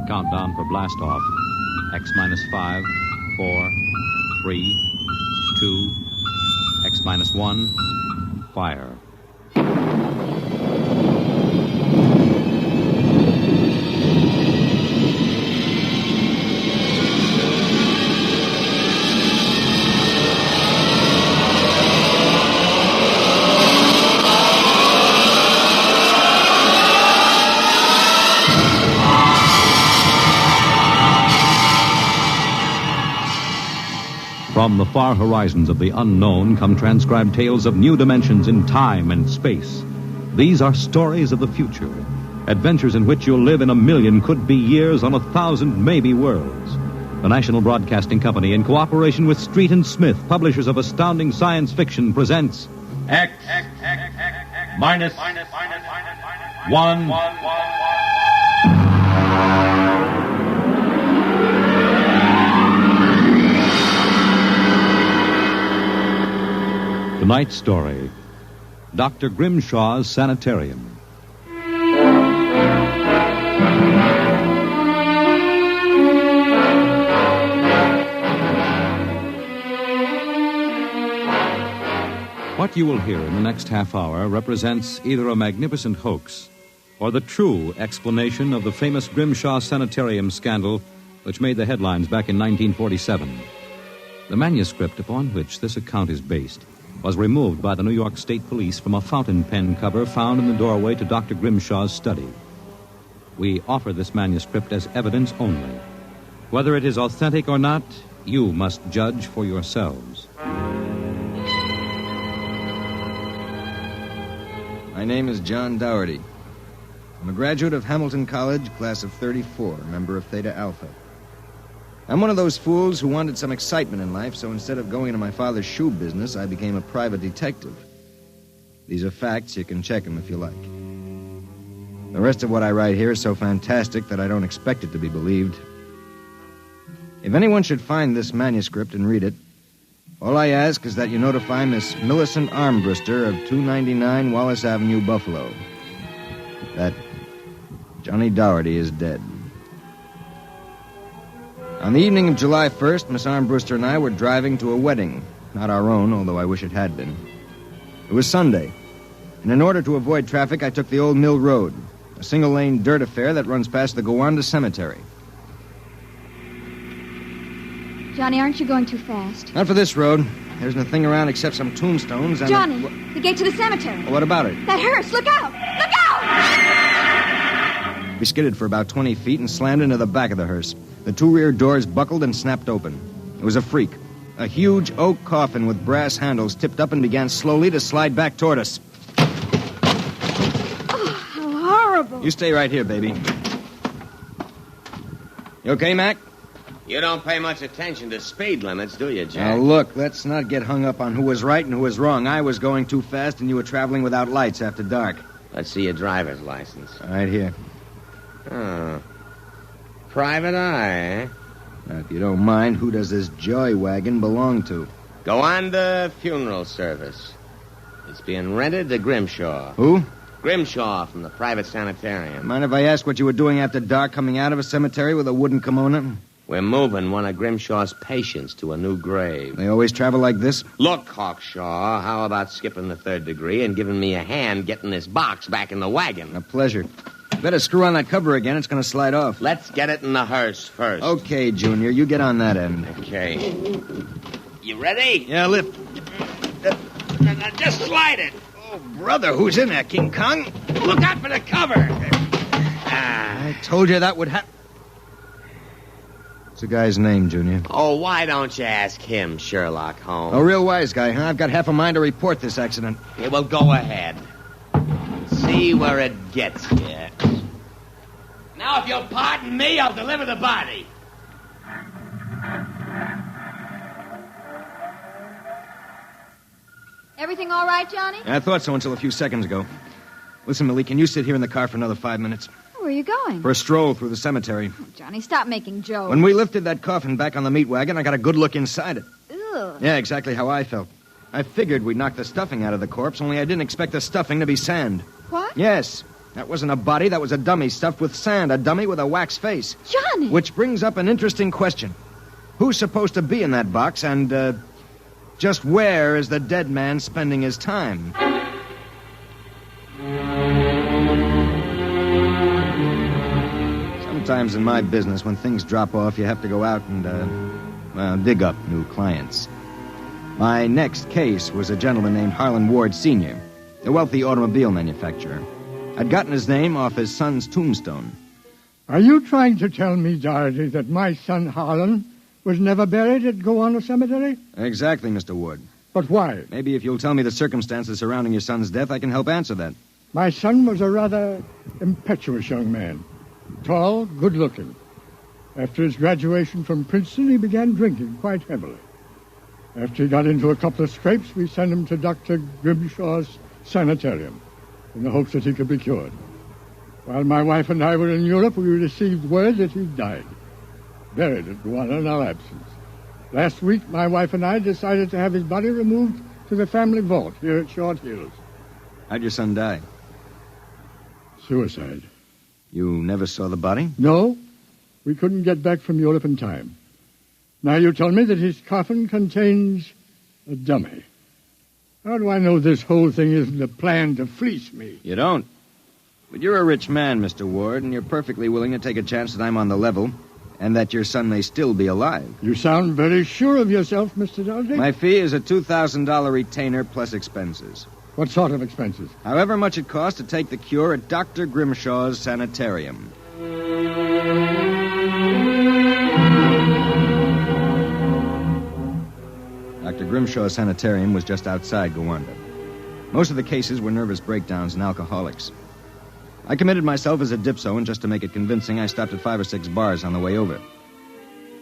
Countdown for blast off. X minus 5, 4, 3, 2, X minus 1, fire. From the far horizons of the unknown come transcribed tales of new dimensions in time and space. These are stories of the future, adventures in which you'll live in a million could-be years on 1,000 maybe worlds. The National Broadcasting Company, in cooperation with Street and Smith, publishers of astounding science fiction, presents X minus 1. Tonight's story, Dr. Grimshaw's Sanitarium. What you will hear in the next half hour represents either a magnificent hoax or the true explanation of the famous Grimshaw Sanitarium scandal which made the headlines back in 1947. The manuscript upon which this account is based was removed by the New York State Police from a fountain pen cover found in the doorway to Dr. Grimshaw's study. We offer this manuscript as evidence only. Whether it is authentic or not, you must judge for yourselves. My name is John Dougherty. I'm a graduate of Hamilton College, class of 34, member of Theta Alpha. I'm one of those fools who wanted some excitement in life, so instead of going into my father's shoe business, I became a private detective. These are facts. You can check them if you like. The rest of what I write here is so fantastic that I don't expect it to be believed. If anyone should find this manuscript and read it, all I ask is that you notify Miss Millicent Armbruster of 299 Wallace Avenue, Buffalo, that Johnny Dougherty is dead. On the evening of July 1st, Miss Armbruster and I were driving to a wedding. Not our own, although I wish it had been. It was Sunday, and in order to avoid traffic, I took the Old Mill Road, a single-lane dirt affair that runs past the Gowanda Cemetery. Johnny, aren't you going too fast? Not for this road. There isn't a thing around except some tombstones and... Johnny, the gate to the cemetery. Well, what about it? That hearse, look out! Look out! We skidded for about 20 feet and slammed into the back of the hearse. The two rear doors buckled and snapped open. It was a freak. A huge oak coffin with brass handles tipped up and began slowly to slide back toward us. Oh, how horrible. You stay right here, baby. You okay, Mac? You don't pay much attention to speed limits, do you, Jack? Now, look, let's not get hung up on who was right and who was wrong. I was going too fast, and you were traveling without lights after dark. Let's see your driver's license. Right here. Oh. Private eye, eh? Now, if you don't mind, who does this joy wagon belong to? Gowanda Funeral Service. It's being rented to Grimshaw. Who? Grimshaw from the private sanitarium. Mind if I ask what you were doing after dark coming out of a cemetery with a wooden kimono? We're moving one of Grimshaw's patients to a new grave. They always travel like this? Look, Hawkshaw, how about skipping the third degree and giving me a hand getting this box back in the wagon? A pleasure. Better screw on that cover again. It's going to slide off. Let's get it in the hearse first. Okay, Junior. You get on that end. Okay. You ready? Yeah, lift. Now, just slide it. Oh, brother, who's in there, King Kong? Look out for the cover. I told you that would happen. What's the guy's name, Junior? Oh, why don't you ask him, Sherlock Holmes? A real wise guy, huh? I've got half a mind to report this accident. Yeah, well, go ahead. See where it gets you. Now, if you'll pardon me, I'll deliver the body. Everything all right, Johnny? I thought so until a few seconds ago. Listen, Millie, can you sit here in the car for another 5 minutes? Where are you going? For a stroll through the cemetery. Oh, Johnny, stop making jokes. When we lifted that coffin back on the meat wagon, I got a good look inside it. Ugh. Yeah, exactly how I felt. I figured we'd knock the stuffing out of the corpse, only I didn't expect the stuffing to be sand. What? Yes. That wasn't a body, that was a dummy stuffed with sand, a dummy with a wax face. Johnny! Which brings up an interesting question. Who's supposed to be in that box, and, just where is the dead man spending his time? Sometimes in my business, when things drop off, you have to go out and, dig up new clients. My next case was a gentleman named Harlan Ward Sr., a wealthy automobile manufacturer. I'd gotten his name off his son's tombstone. Are you trying to tell me, Doherty, that my son Harlan was never buried at Gowanna Cemetery? Exactly, Mr. Ward. But why? Maybe if you'll tell me the circumstances surrounding your son's death, I can help answer that. My son was a rather impetuous young man. Tall, good-looking. After his graduation from Princeton, he began drinking quite heavily. After he got into a couple of scrapes, we sent him to DrGrimshaw's Sanitarium in the hopes that he could be cured. While my wife and I were in Europe, we received word that he died, buried at Gowanna in our absence. Last week, my wife and I decided to have his body removed to the family vault here at Short Hills. How'd your son die? Suicide. You never saw the body? No, we couldn't get back from Europe in time. Now you tell me that his coffin contains a dummy. How do I know this whole thing isn't a plan to fleece me? You don't. But you're a rich man, Mr. Ward, and you're perfectly willing to take a chance that I'm on the level and that your son may still be alive. You sound very sure of yourself, Mr. Doherty. My fee is a $2,000 retainer plus expenses. What sort of expenses? However much it costs to take the cure at Dr. Grimshaw's Sanitarium. Dr. Grimshaw's Sanitarium was just outside Gowanna. Most of the cases were nervous breakdowns and alcoholics. I committed myself as a dipso, and just to make it convincing, I stopped at 5 or 6 bars on the way over.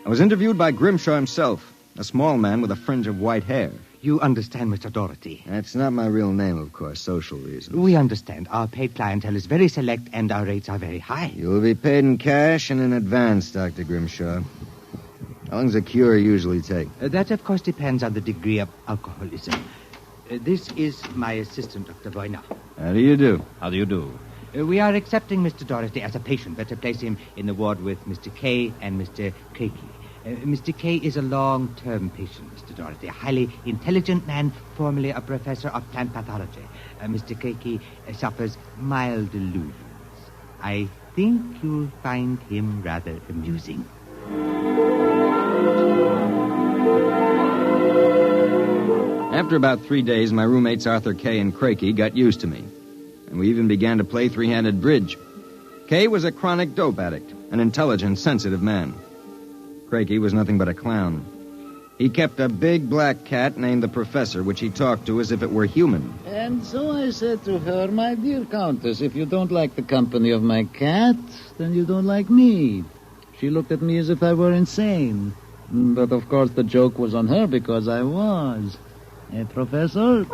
I was interviewed by Grimshaw himself, a small man with a fringe of white hair. You understand, Mr. Doherty. That's not my real name, of course, social reasons. We understand. Our paid clientele is very select, and our rates are very high. You'll be paid in cash and in advance, Dr. Grimshaw. How long does a cure usually take? That, of course, depends on the degree of alcoholism. This is my assistant, Dr. Boyner. How do you do? How do you do? We are accepting Mr. Doherty as a patient. Better place him in the ward with Mr. K and Mr. Craigie. Mr. K is a long-term patient, Mr. Doherty, a highly intelligent man, formerly a professor of plant pathology. Mr. Craigie suffers mild delusions. I think you'll find him rather amusing. After about 3 days, my roommates Arthur Kay and Craigie got used to me. And we even began to play three-handed bridge. Kay was a chronic dope addict, an intelligent, sensitive man. Craigie was nothing but a clown. He kept a big black cat named the Professor, which he talked to as if it were human. And so I said to her, my dear Countess, if you don't like the company of my cat, then you don't like me. She looked at me as if I were insane. But, of course, the joke was on her because I was. Professor?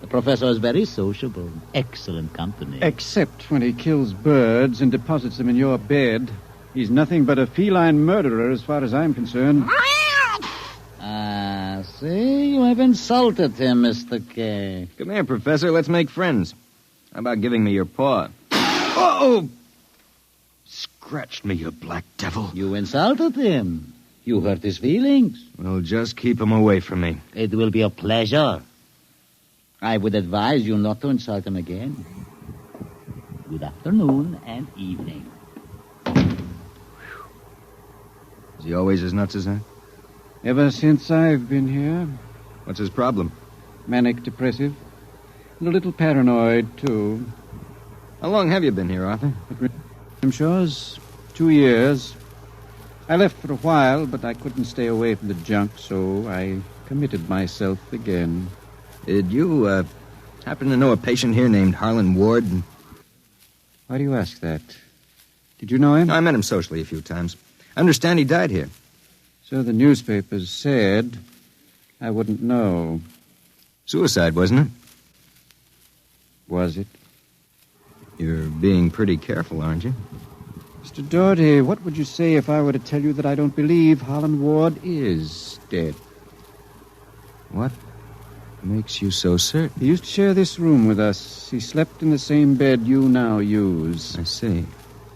The professor is very sociable. Excellent company. Except when he kills birds and deposits them in your bed. He's nothing but a feline murderer as far as I'm concerned. Ah, see? You have insulted him, Mr. K. Come here, Professor. Let's make friends. How about giving me your paw? Oh! Scratched me, you black devil. You insulted him. You hurt his feelings. Well, just keep him away from me. It will be a pleasure. I would advise you not to insult him again. Good afternoon and evening. Is he always as nuts as that? Ever since I've been here. What's his problem? Manic depressive. And a little paranoid, too. How long have you been here, Arthur? Grimshaw's 2 years. I left for a while, but I couldn't stay away from the junk, so I committed myself again. Did you, happen to know a patient here named Harlan Ward? Why do you ask that? Did you know him? I met him socially a few times. I understand he died here. So the newspapers said. I wouldn't know. Suicide, wasn't it? Was it? You're being pretty careful, aren't you? Mr. Doherty, what would you say if I were to tell you that I don't believe Harlan Ward is dead? What? makes you so certain? He used to share this room with us. He slept in the same bed you now use. I see.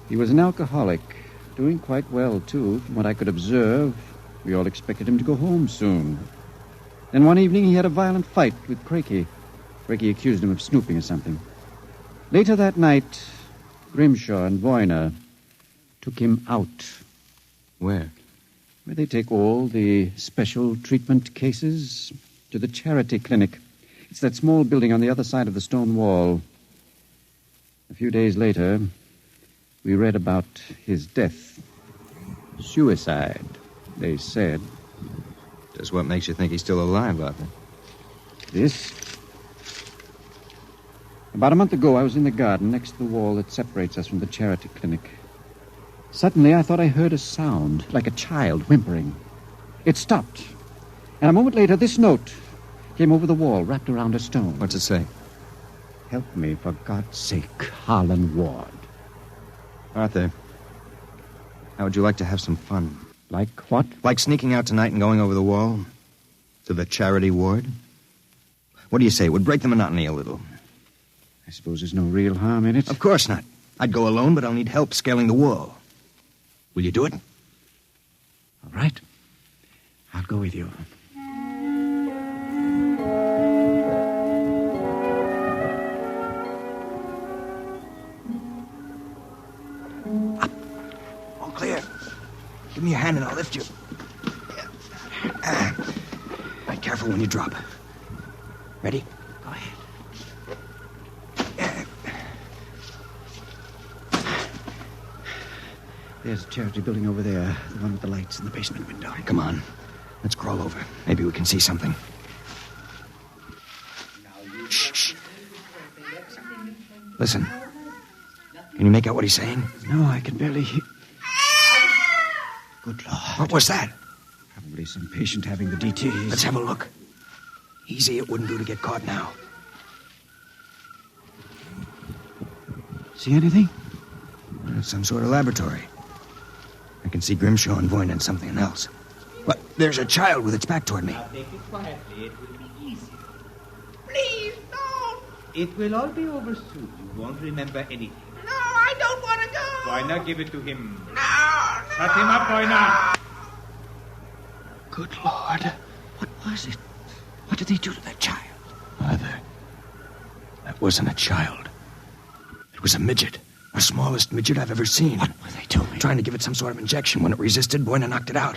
He was an alcoholic, doing quite well, too, from what I could observe. We all expected him to go home soon. Then one evening he had a violent fight with Crakey. Crakey accused him of snooping or something. Later that night, Grimshaw and Voyner took him out. Where? Where they take all the special treatment cases to the charity clinic. It's that small building on the other side of the stone wall. A few days later, we read about his death. Suicide, they said. Just what makes you think he's still alive, Arthur? This? About a month ago, I was in the garden next to the wall that separates us from the charity clinic. Suddenly, I thought I heard a sound, like a child whimpering. It stopped. And a moment later, this note came over the wall, wrapped around a stone. What's it say? Help me, for God's sake, Harlan Ward. Arthur, how would you like to have some fun? Like what? Like sneaking out tonight and going over the wall to the charity ward? What do you say? It would break the monotony a little. I suppose there's no real harm in it. Of course not. I'd go alone, but I'll need help scaling the wall. Will you do it? All right. I'll go with you. Up. All clear. Give me your hand and I'll lift you. Be careful when you drop. Ready? Go ahead. There's a charity building over there, the one with the lights in the basement window. Come on. Let's crawl over. Maybe we can see something. Shh. Listen. Can you make out what he's saying? No, I can barely hear. Good Lord. What was that? Probably some patient having the DTs. Let's have a look. Easy, it wouldn't do to get caught now. See anything? It's some sort of laboratory. I can see Grimshaw and Voyne and something else. But there's a child with its back toward me. Now take it quietly. It will be easy. Please, don't. It will all be over soon. You won't remember anything. No, I don't want to go. Why not give it to him? No. Shut him up, why not? Good Lord. What was it? What did they do to that child? Arthur, that wasn't a child. It was a midget. The smallest midget I've ever seen. What were they doing? Trying to give it some sort of injection. When it resisted, Voyne knocked it out.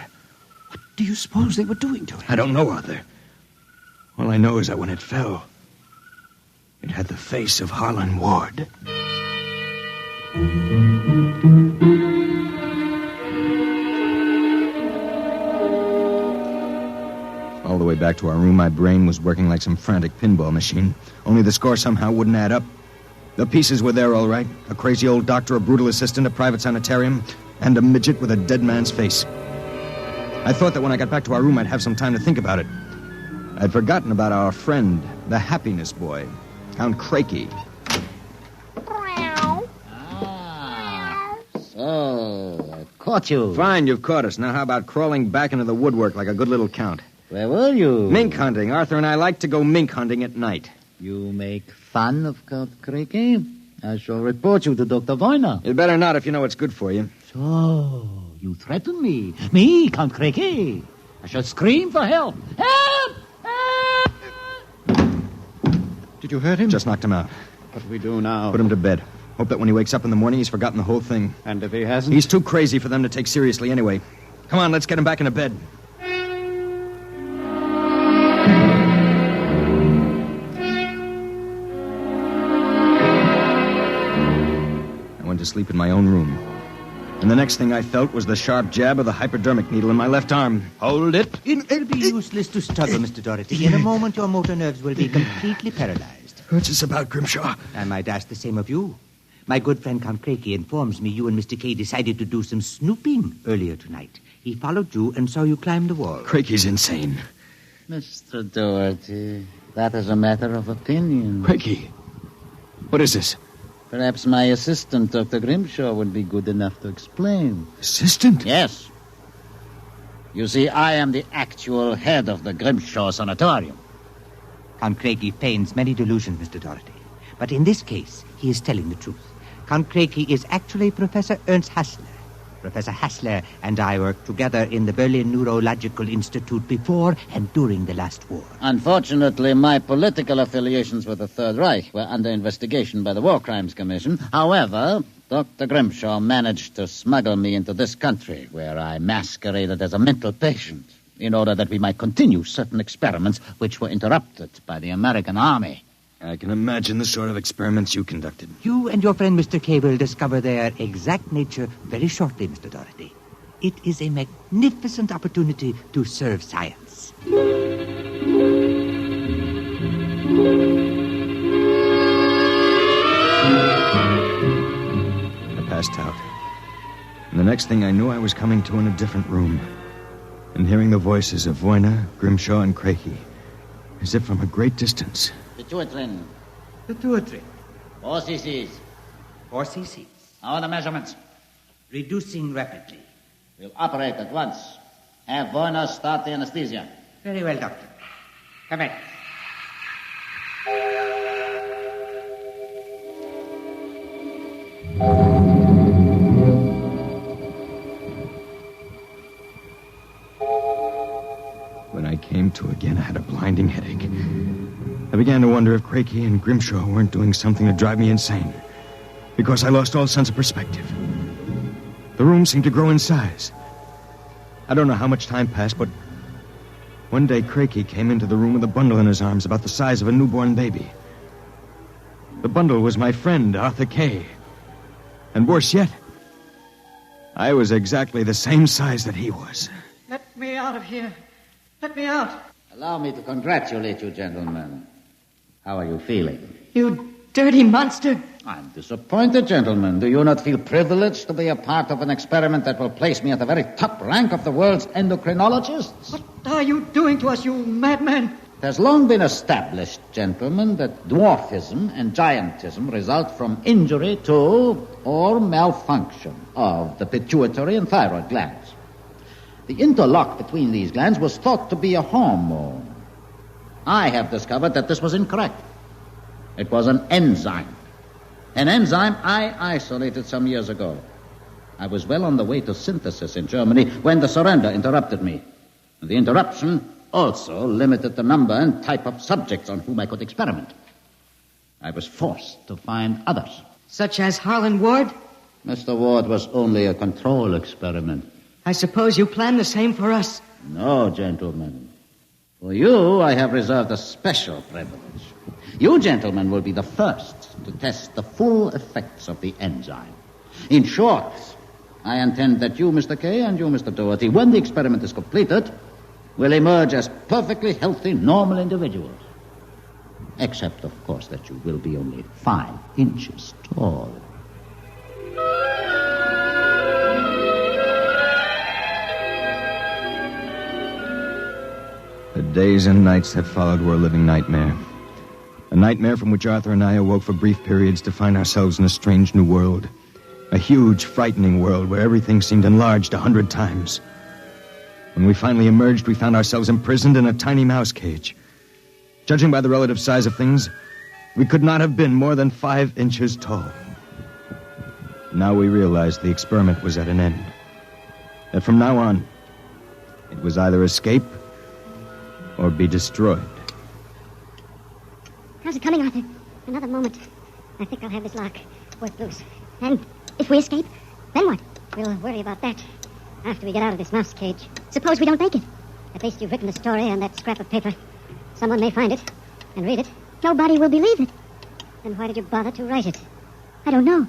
What do you suppose they were doing to it? I don't know, Arthur. All I know is that when it fell, it had the face of Harlan Ward. All the way back to our room, my brain was working like some frantic pinball machine. Only the score somehow wouldn't add up. The pieces were there, all right. A crazy old doctor, a brutal assistant, a private sanitarium, and a midget with a dead man's face. I thought that when I got back to our room, I'd have some time to think about it. I'd forgotten about our friend, the happiness boy, Count Crakey. So, I've caught you. Fine, you've caught us. Now how about crawling back into the woodwork like a good little count? Where were you? Mink hunting. Arthur and I like to go mink hunting at night. You make fun of Count Crakey? I shall report you to Dr. Voyner. You'd better not if you know what's good for you. So, you threaten me? Me, Count Crakey? I shall scream for help. Help! Help! Did you hurt him? Just knocked him out. What do we do now? Put him to bed. Hope that when he wakes up in the morning, he's forgotten the whole thing. And if he hasn't? He's too crazy for them to take seriously anyway. Come on, let's get him back into bed. I went to sleep in my own room. And the next thing I felt was the sharp jab of the hypodermic needle in my left arm. Hold it. It'll be useless to struggle, Mr. Doherty. In a moment, your motor nerves will be completely paralyzed. What's this about, Grimshaw? I might ask the same of you. My good friend Count Crakey informs me you and Mr. K decided to do some snooping earlier tonight. He followed you and saw you climb the wall. Crakey's insane. Mr. Doherty, that is a matter of opinion. Crakey, what is this? Perhaps my assistant, Dr. Grimshaw, would be good enough to explain. Assistant? Yes. You see, I am the actual head of the Grimshaw Sanitarium. Count Craigie feigns many delusions, Mr. Doherty. But in this case, he is telling the truth. Count Craigie is actually Professor Ernst Hassler. Professor Hassler and I worked together in the Berlin Neurological Institute before and during the last war. Unfortunately, my political affiliations with the Third Reich were under investigation by the War Crimes Commission. However, Dr. Grimshaw managed to smuggle me into this country, where I masqueraded as a mental patient, in order that we might continue certain experiments which were interrupted by the American army. I can imagine the sort of experiments you conducted. You and your friend Mr. Kay will discover their exact nature very shortly, Mr. Doherty. It is a magnificent opportunity to serve science. I passed out. And the next thing I knew, I was coming to in a different room and hearing the voices of Voyna, Grimshaw, and Craigie, as if from a great distance. Pituitrin. Pituitary. 4 cc's. 4 cc's. How are the measurements? Reducing rapidly. We'll operate at once. Have Voyna start the anesthesia. Very well, Doctor. Come in. When I came to again, I had a blinding headache. I began to wonder if Craigie and Grimshaw weren't doing something to drive me insane, because I lost all sense of perspective. The room seemed to grow in size. I don't know how much time passed, but one day Craigie came into the room with a bundle in his arms about the size of a newborn baby. The bundle was my friend, Arthur Kay. And worse yet, I was exactly the same size that he was. Let me out of here. Let me out. Allow me to congratulate you, gentlemen. How are you feeling? You dirty monster. I'm disappointed, gentlemen. Do you not feel privileged to be a part of an experiment that will place me at the very top rank of the world's endocrinologists? What are you doing to us, you madman? It has long been established, gentlemen, that dwarfism and giantism result from injury to or malfunction of the pituitary and thyroid glands. The interlock between these glands was thought to be a hormone. I have discovered that this was incorrect. It was an enzyme. An enzyme I isolated some years ago. I was well on the way to synthesis in Germany when the surrender interrupted me. The interruption also limited the number and type of subjects on whom I could experiment. I was forced to find others. Such as Harlan Ward? Mr. Ward was only a control experiment. I suppose you planned the same for us. No, gentlemen. For you, I have reserved a special privilege. You, gentlemen, will be the first to test the full effects of the enzyme. In short, I intend that you, Mr. Kay, and you, Mr. Doherty, when the experiment is completed, will emerge as perfectly healthy, normal individuals. Except, of course, that you will be only 5 inches tall. The days and nights that followed were a living nightmare. A nightmare from which Arthur and I awoke for brief periods to find ourselves in a strange new world. A huge, frightening world where everything seemed enlarged 100 times. When we finally emerged, we found ourselves imprisoned in a tiny mouse cage. Judging by the relative size of things, we could not have been more than 5 inches tall. Now we realized the experiment was at an end. That from now on, it was either escape or be destroyed. How's it coming, Arthur? Another moment. I think I'll have this lock. Work loose. And if we escape, then what? We'll worry about that after we get out of this mouse cage. Suppose we don't make it. At least you've written the story on that scrap of paper. Someone may find it and read it. Nobody will believe it. Then why did you bother to write it? I don't know.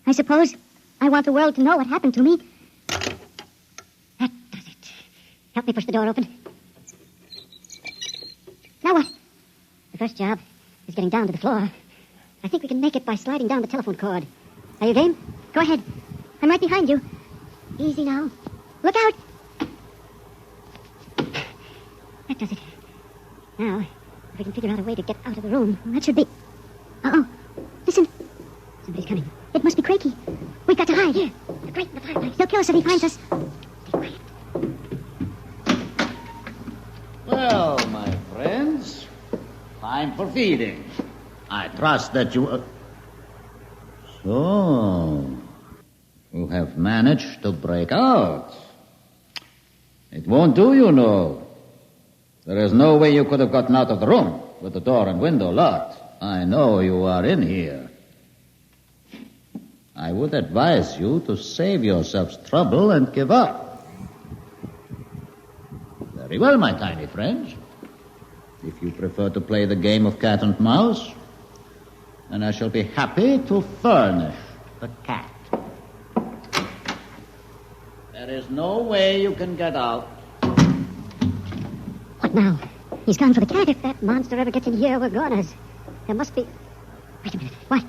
I suppose I want the world to know what happened to me. That does it. Help me push the door open. Now what? The first job is getting down to the floor. I think we can make it by sliding down the telephone cord. Are you game? Go ahead. I'm right behind you. Easy now. Look out! That does it. Now, if we can figure out a way to get out of the room, that should be... Uh-oh. Listen. Somebody's coming. It must be Craigie. We've got to hide. Here. The grate in the fireplace. He'll kill us if he finds us. Stay quiet. Well, my friends, time for feeding. I trust that you... So, you have managed to break out. It won't do, you know. There is no way you could have gotten out of the room with the door and window locked. I know you are in here. I would advise you to save yourselves trouble and give up. Very well, my tiny friends. If you prefer to play the game of cat and mouse, then I shall be happy to furnish the cat. There is no way you can get out. What now? He's gone for the cat. If that monster ever gets in here, we're goners. There must be... Wait a minute. What?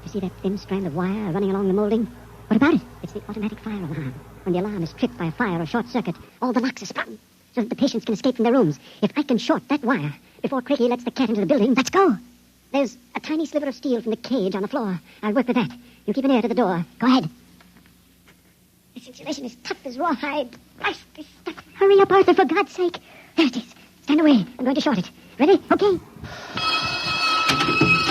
You see that thin strand of wire running along the molding? What about it? It's the automatic fire alarm. When the alarm is tripped by a fire or short circuit, all the locks are sprung so that the patients can escape from their rooms. If I can short that wire before Cricky lets the cat into the building, let's go. There's a tiny sliver of steel from the cage on the floor. I'll work with that. You keep an ear to the door. Go ahead. This insulation is tough as rawhide. Christ, this stuff. Hurry up, Arthur, for God's sake. There it is. Stand away. I'm going to short it. Ready? Okay.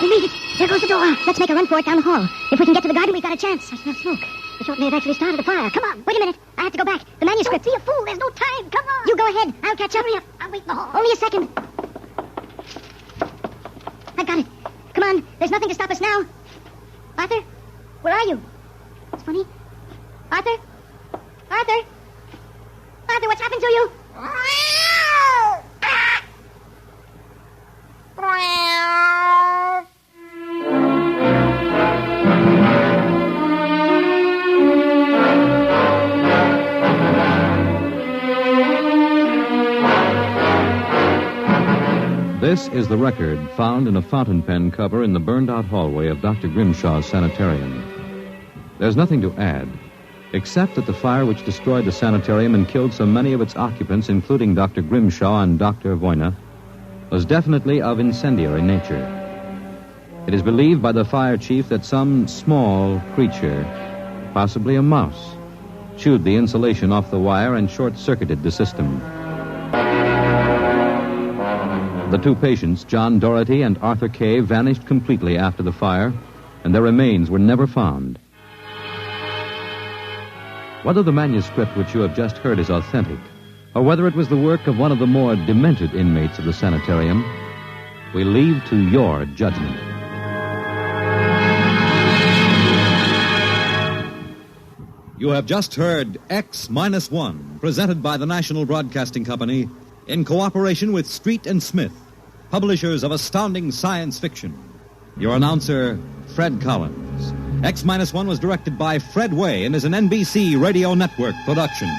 We made it. There goes the door. Let's make a run for it down the hall. If we can get to the garden, we've got a chance. I smell smoke. The short may have actually started a fire. Come on. Wait a minute. I have to go back. The manuscript. Don't be a fool. There's no time. Come on. You go ahead. I'll catch up. Hurry up. I'll wait in the hall. Only a second. I got it. Come on. There's nothing to stop us now. Arthur? Where are you? It's funny. Arthur? Arthur? Arthur, what's happened to you? This is the record found in a fountain pen cover in the burned-out hallway of Dr. Grimshaw's sanitarium. There's nothing to add, except that the fire which destroyed the sanitarium and killed so many of its occupants, including Dr. Grimshaw and Dr. Voyna, was definitely of incendiary nature. It is believed by the fire chief that some small creature, possibly a mouse, chewed the insulation off the wire and short-circuited the system. The two patients, John Doherty and Arthur Kay, vanished completely after the fire, and their remains were never found. Whether the manuscript which you have just heard is authentic, or whether it was the work of one of the more demented inmates of the sanitarium, we leave to your judgment. You have just heard X-1, presented by the National Broadcasting Company in cooperation with Street and Smith, publishers of astounding science fiction. Your announcer, Fred Collins. X-1 was directed by Fred Way and is an NBC Radio Network production.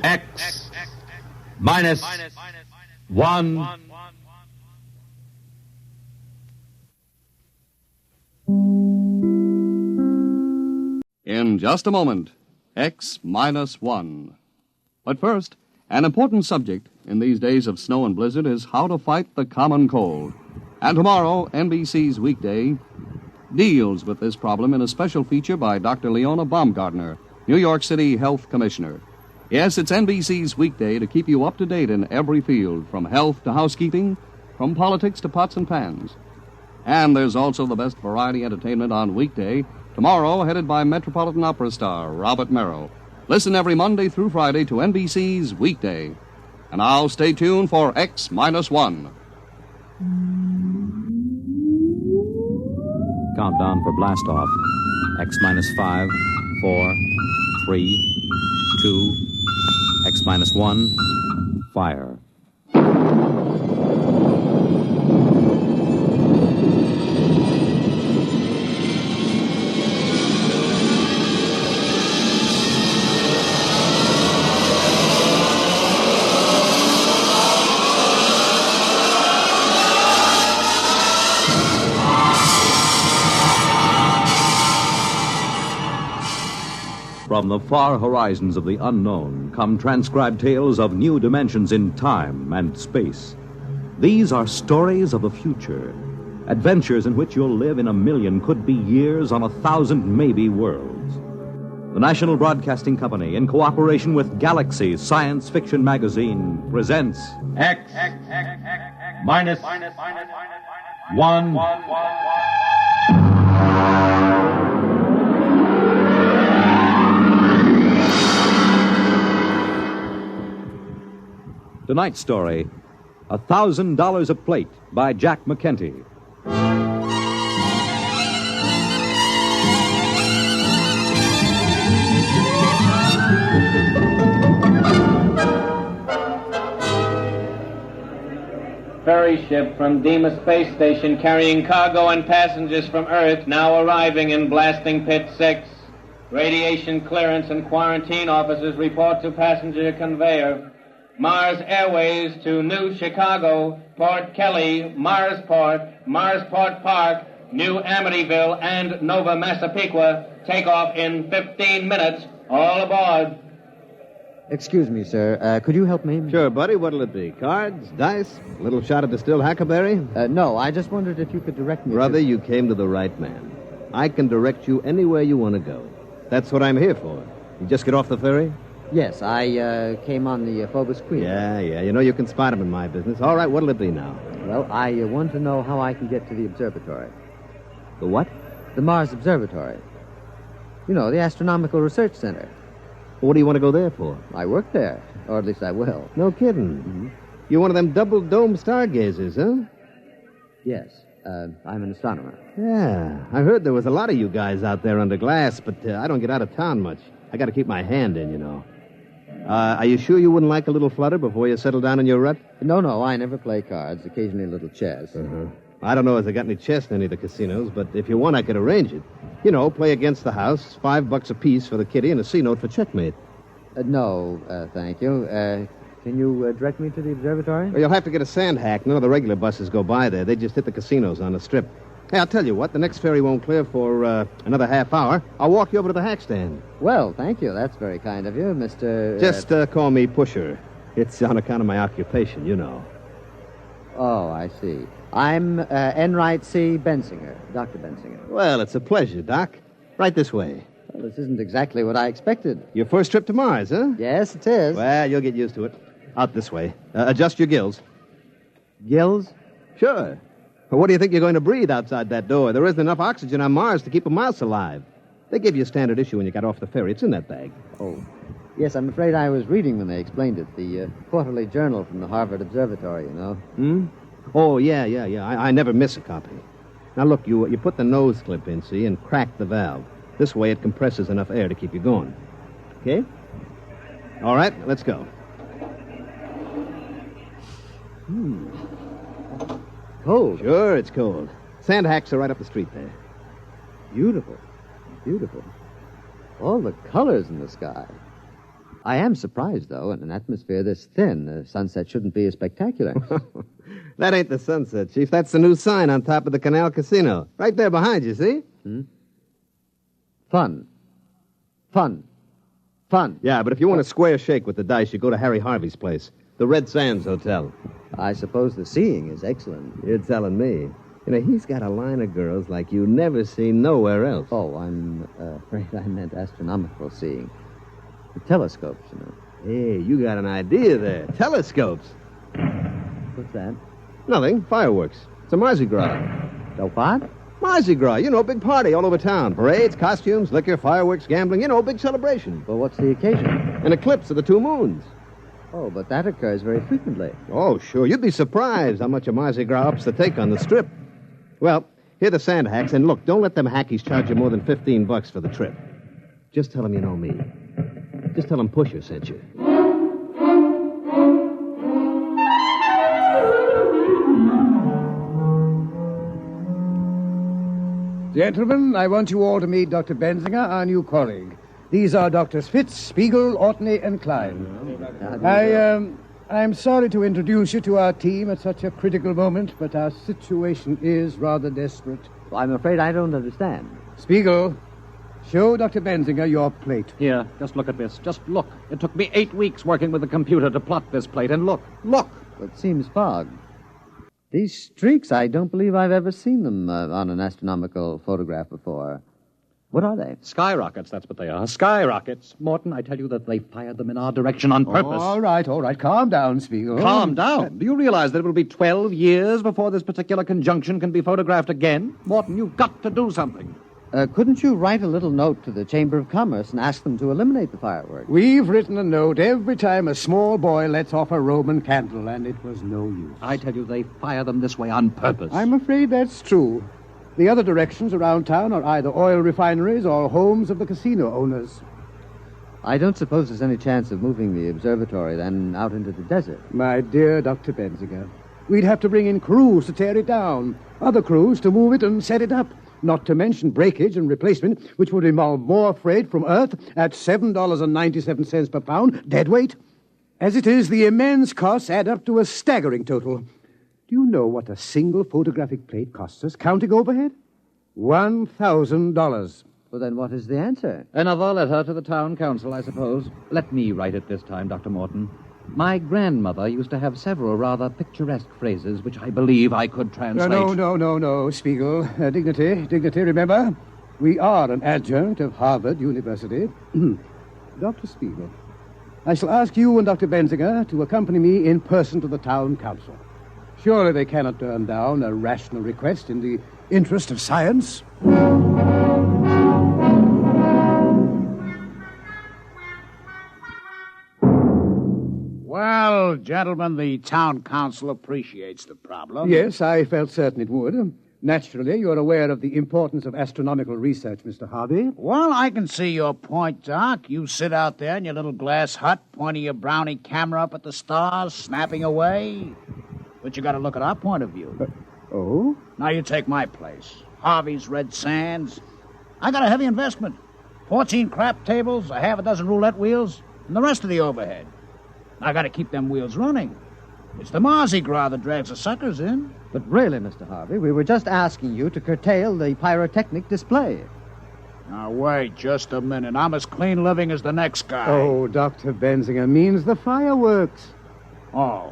X-1. In just a moment, X-1. But first, an important subject in these days of snow and blizzard is how to fight the common cold. And tomorrow, NBC's Weekday deals with this problem in a special feature by Dr. Leona Baumgartner, New York City Health Commissioner. Yes, it's NBC's Weekday to keep you up to date in every field, from health to housekeeping, from politics to pots and pans. And there's also the best variety entertainment on Weekday, tomorrow headed by Metropolitan Opera star Robert Merrill. Listen every Monday through Friday to NBC's Weekday. And now stay tuned for X-1. Countdown for blast-off. X-5, 4, 3, 2, X-1, fire. From the far horizons of the unknown come transcribed tales of new dimensions in time and space. These are stories of the future, adventures in which you'll live in 1,000,000 could-be years on 1,000 maybe worlds. The National Broadcasting Company, in cooperation with Galaxy Science Fiction Magazine, presents X minus 1. Tonight's story, $1,000 a Plate by Jack McKenty. Ferry ship from Deimos Space Station carrying cargo and passengers from Earth now arriving in Blasting Pit 6. Radiation clearance and quarantine officers report to passenger conveyor. Mars Airways to New Chicago, Port Kelly, Marsport, Marsport Park, New Amityville, and Nova Massapequa. Take off in 15 minutes. All aboard. Excuse me, sir. Could you help me? Sure, buddy. What'll it be? Cards? Dice? A little shot of distilled huckleberry? No, I just wondered if you could direct me Brother, you came to the right man. I can direct you anywhere you want to go. That's what I'm here for. You just get off the ferry? Yes, I came on the Phobos Queen. Yeah. You know you can spot 'em in my business. All right, what'll it be now? Well, I want to know how I can get to the observatory. The what? The Mars Observatory. You know, the Astronomical Research Center. What do you want to go there for? I work there, or at least I will. No kidding. Mm-hmm. You're one of them double-dome stargazers, huh? Yes, I'm an astronomer. Yeah, I heard there was a lot of you guys out there under glass, but I don't get out of town much. I got to keep my hand in, you know. Are you sure you wouldn't like a little flutter before you settle down in your rut? No, I never play cards. Occasionally a little chess. Uh-huh. I don't know if they got any chess in any of the casinos, but if you want, I could arrange it. You know, play against the house, $5 apiece for the kitty, and a C-note for checkmate. No, thank you. Can you direct me to the observatory? Well, you'll have to get a sand hack. None of the regular buses go by there. They just hit the casinos on the strip. Hey, I'll tell you what. The next ferry won't clear for another half hour. I'll walk you over to the hack stand. Well, thank you. That's very kind of you, Mr. Just call me Pusher. It's on account of my occupation, you know. Oh, I see. I'm Enright C. Bensinger, Dr. Bensinger. Well, it's a pleasure, Doc. Right this way. Well, this isn't exactly what I expected. Your first trip to Mars, huh? Yes, it is. Well, you'll get used to it. Out this way. Adjust your gills. Gills? Sure. Well, what do you think you're going to breathe outside that door? There isn't enough oxygen on Mars to keep a mouse alive. They gave you a standard issue when you got off the ferry. It's in that bag. Oh. Yes, I'm afraid I was reading when they explained it. The quarterly journal from the Harvard Observatory, you know. Hmm? Oh, yeah. I never miss a copy. Now, look, you put the nose clip in, see, and crack the valve. This way it compresses enough air to keep you going. Okay? All right, let's go. Cold. Sure, it's cold. Sand hacks are right up the street there. Beautiful. All the colors in the sky. I am surprised, though, in an atmosphere this thin, the sunset shouldn't be as spectacular. That ain't the sunset, Chief. That's the new sign on top of the Canal Casino. Right there behind you, see? Fun. Yeah, but if you want a square shake with the dice, you go to Harry Harvey's place, the Red Sands Hotel. I suppose the seeing is excellent. You're telling me. You know, he's got a line of girls like you never see nowhere else. Oh, I'm afraid I meant astronomical seeing. The telescopes, you know. Hey, you got an idea there. Telescopes. What's that? Nothing. Fireworks. It's a Mardi Gras. So what? Mardi Gras. You know, big party all over town. Parades, costumes, liquor, fireworks, gambling. You know, big celebration. Well, what's the occasion? An eclipse of the two moons. Oh, but that occurs very frequently. Oh, sure. You'd be surprised how much a Mardi Gras ups the take on the strip. Well, here are the sand hacks, and look, don't let them hackies charge you more than $15 for the trip. Just tell them you know me. Just tell them Pusher sent you. Gentlemen, I want you all to meet Dr. Bensinger, our new colleague. These are Drs. Fitz, Spiegel, Ortney, and Klein. I'm sorry to introduce you to our team at such a critical moment, but our situation is rather desperate. Well, I'm afraid I don't understand. Spiegel, show Dr. Bensinger your plate. Here, just look at this. Just look. It took me 8 weeks working with the computer to plot this plate, and look. It seems fogged. These streaks, I don't believe I've ever seen them on an astronomical photograph before. What are they? Skyrockets, that's what they are. Skyrockets. Morton, I tell you that they fired them in our direction on purpose. All right. Calm down, Spiegel. Calm down. Do you realize that it will be 12 years before this particular conjunction can be photographed again? Morton, you've got to do something. Couldn't you write a little note to the Chamber of Commerce and ask them to eliminate the fireworks? We've written a note every time a small boy lets off a Roman candle, and it was no use. I tell you, they fire them this way on purpose. I'm afraid that's true. The other directions around town are either oil refineries or homes of the casino owners. I don't suppose there's any chance of moving the observatory, then, out into the desert. My dear Dr. Benziger, we'd have to bring in crews to tear it down, other crews to move it and set it up, not to mention breakage and replacement, which would involve more freight from Earth at $7.97 per pound, dead weight. As it is, the immense costs add up to a staggering total. Do you know what a single photographic plate costs us, counting overhead? $1,000. Well, then what is the answer? Another letter to the town council, I suppose. Let me write it this time, Dr. Morton. My grandmother used to have several rather picturesque phrases which I believe I could translate. No, Spiegel. Dignity, remember? We are an adjunct of Harvard University. Dr. Spiegel, I shall ask you and Dr. Benziger to accompany me in person to the town council. Surely they cannot turn down a rational request in the interest of science. Well, gentlemen, the town council appreciates the problem. Yes, I felt certain it would. Naturally, you're aware of the importance of astronomical research, Mr. Harvey. Well, I can see your point, Doc. You sit out there in your little glass hut, pointing your brownie camera up at the stars, snapping away. But you got to look at our point of view. Oh? Now you take my place. Harvey's Red Sands. I got a heavy investment. 14 crap tables, a half a dozen roulette wheels, and the rest of the overhead. I got to keep them wheels running. It's the Mardi Gras that drags the suckers in. But really, Mr. Harvey, we were just asking you to curtail the pyrotechnic display. Now, wait just a minute. I'm as clean living as the next guy. Oh, Dr. Benziger means the fireworks. Oh.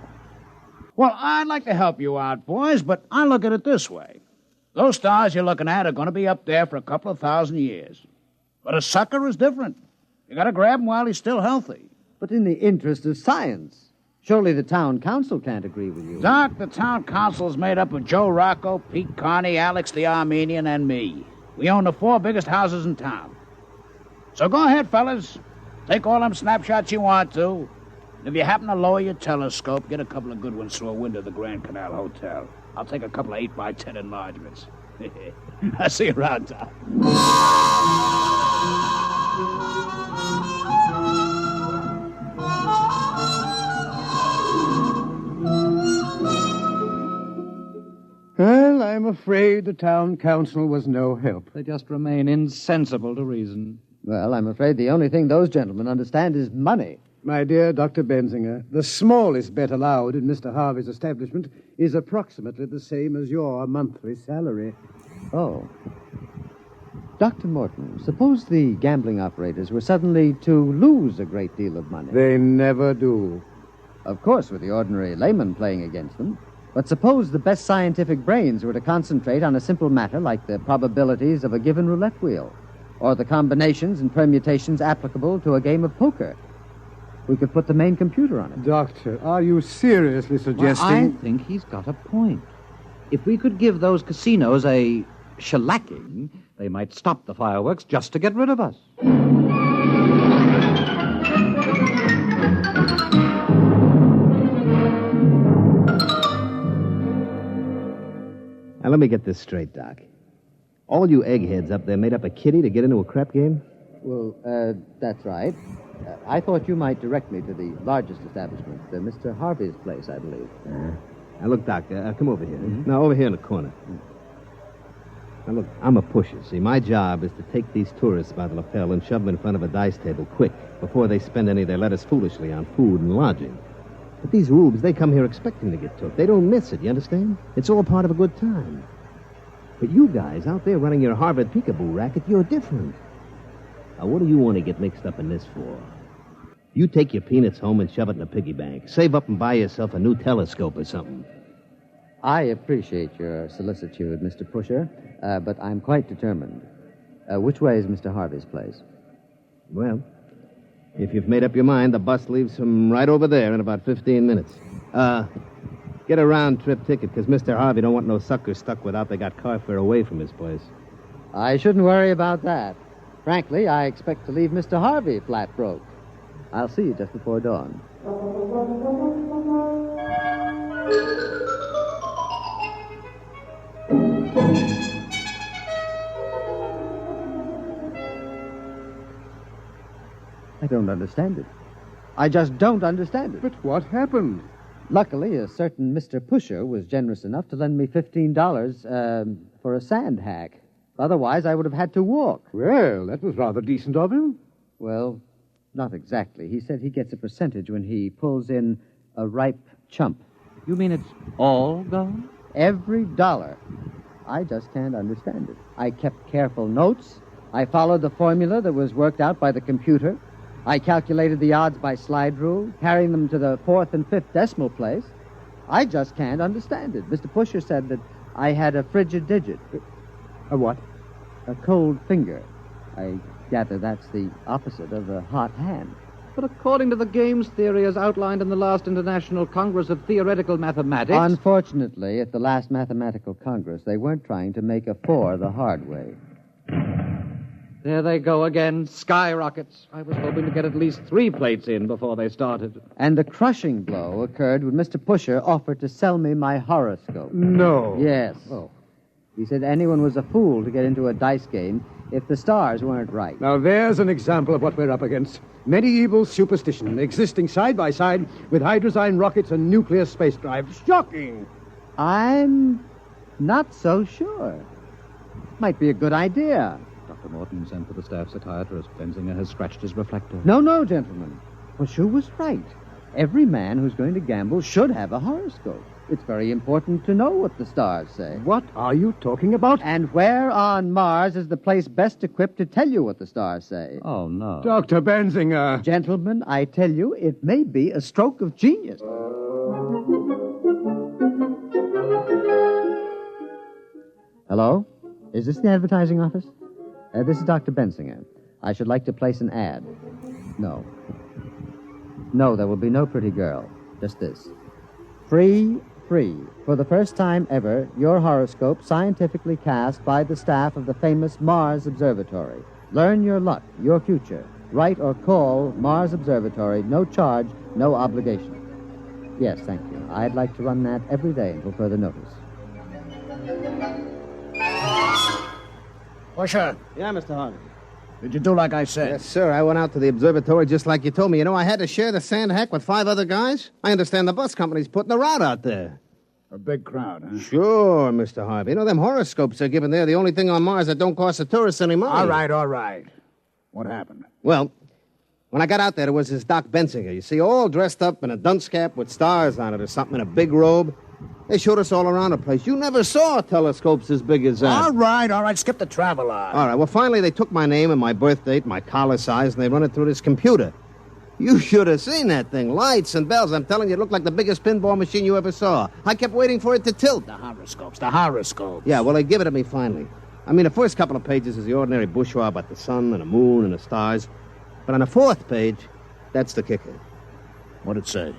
Well, I'd like to help you out, boys, but I look at it this way. Those stars you're looking at are going to be up there for a couple of 1,000 years. But a sucker is different. You got to grab him while he's still healthy. But in the interest of science, surely the town council can't agree with you. Doc, the town council is made up of Joe Rocco, Pete Carney, Alex the Armenian, and me. We own the 4 biggest houses in town. So go ahead, fellas. Take all them snapshots you want to. And if you happen to lower your telescope, get a couple of good ones through a window of the Grand Canal Hotel. I'll take a couple of 8x10 enlargements. I'll see you around town. Well, I'm afraid the town council was no help. They just remain insensible to reason. Well, I'm afraid the only thing those gentlemen understand is money. My dear Dr. Benziger, the smallest bet allowed in Mr. Harvey's establishment is approximately the same as your monthly salary. Oh. Dr. Morton, suppose the gambling operators were suddenly to lose a great deal of money. They never do. Of course, with the ordinary layman playing against them. But suppose the best scientific brains were to concentrate on a simple matter like the probabilities of a given roulette wheel, or the combinations and permutations applicable to a game of poker. We could put the main computer on it. Doctor, are you seriously suggesting... Well, I think he's got a point. If we could give those casinos a shellacking, they might stop the fireworks just to get rid of us. Now, let me get this straight, Doc. All you eggheads up there made up a kitty to get into a crap game? Well, that's right. I thought you might direct me to the largest establishment, Mr. Harvey's place, I believe. Now, look, Doc, come over here. Mm-hmm. Now, over here in the corner. Now, look, I'm a pusher. See, my job is to take these tourists by the lapel and shove them in front of a dice table quick before they spend any of their letters foolishly on food and lodging. But these rubes, they come here expecting to get took. They don't miss it, you understand? It's all part of a good time. But you guys out there running your Harvard peekaboo racket, you're different. Now, what do you want to get mixed up in this for? You take your peanuts home and shove it in a piggy bank. Save up and buy yourself a new telescope or something. I appreciate your solicitude, Mr. Pusher, but I'm quite determined. Which way is Mr. Harvey's place? Well, if you've made up your mind, the bus leaves from right over there in about 15 minutes. Get a round-trip ticket, because Mr. Harvey don't want no suckers stuck without they got car fare away from his place. I shouldn't worry about that. Frankly, I expect to leave Mr. Harvey flat broke. I'll see you just before dawn. I don't understand it. I just don't understand it. But what happened? Luckily, a certain Mr. Pusher was generous enough to lend me $15 for a sand hack. Otherwise, I would have had to walk. Well, that was rather decent of him. Well, not exactly. He said he gets a percentage when he pulls in a ripe chump. You mean it's all gone? Every dollar. I just can't understand it. I kept careful notes. I followed the formula that was worked out by the computer. I calculated the odds by slide rule, carrying them to the 4th and 5th decimal place. I just can't understand it. Mr. Pusher said that I had a frigid digit. A what? A cold finger. I gather that's the opposite of a hot hand. But according to the games theory as outlined in the last International Congress of Theoretical Mathematics... Unfortunately, at the last Mathematical Congress, they weren't trying to make a 4 the hard way. There they go again, skyrockets. I was hoping to get at least 3 plates in before they started. And the crushing blow occurred when Mr. Pusher offered to sell me my horoscope. No. Yes. Oh. He said anyone was a fool to get into a dice game if the stars weren't right. Now, there's an example of what we're up against. Medieval superstition existing side by side with hydrozyne rockets and nuclear space drives. Shocking! I'm not so sure. Might be a good idea. Dr. Morton sent for the staff psychiatrist. Benzinger has scratched his reflector. No, gentlemen. Pusher was right. Every man who's going to gamble should have a horoscope. It's very important to know what the stars say. What are you talking about? And where on Mars is the place best equipped to tell you what the stars say? Oh, no. Dr. Benzinger. Gentlemen, I tell you, it may be a stroke of genius. Hello? Is this the advertising office? This is Dr. Benzinger. I should like to place an ad. No. No, there will be no pretty girl. Just this. Free. For the first time ever, your horoscope scientifically cast by the staff of the famous Mars Observatory. Learn your luck, your future. Write or call Mars Observatory. No charge, no obligation. Yes, thank you. I'd like to run that every day until further notice. Pusher. Yeah, Mr. Harvey. Did you do like I said? Yes, sir. I went out to the observatory just like you told me. You know, I had to share the sand hack with 5 other guys. I understand the bus company's putting a route out there. A big crowd, huh? Sure, Mr. Harvey. You know, them horoscopes they're giving there, the only thing on Mars that don't cost the tourists any money. All right. What happened? Well, when I got out there, there was this Doc Benzinger, you see, all dressed up in a dunce cap with stars on it or something, in a big robe. They showed us all around the place. You never saw telescopes as big as that. All right. Skip the travel on. All right, well, finally they took my name and my birth date, my collar size, and they run it through this computer. You should have seen that thing. Lights and bells. I'm telling you, it looked like the biggest pinball machine you ever saw. I kept waiting for it to tilt. The horoscopes. Yeah, well, they give it to me finally. I mean, the first couple of pages is the ordinary bourgeois about the sun and the moon and the stars. But on the 4th page, that's the kicker. What'd it say?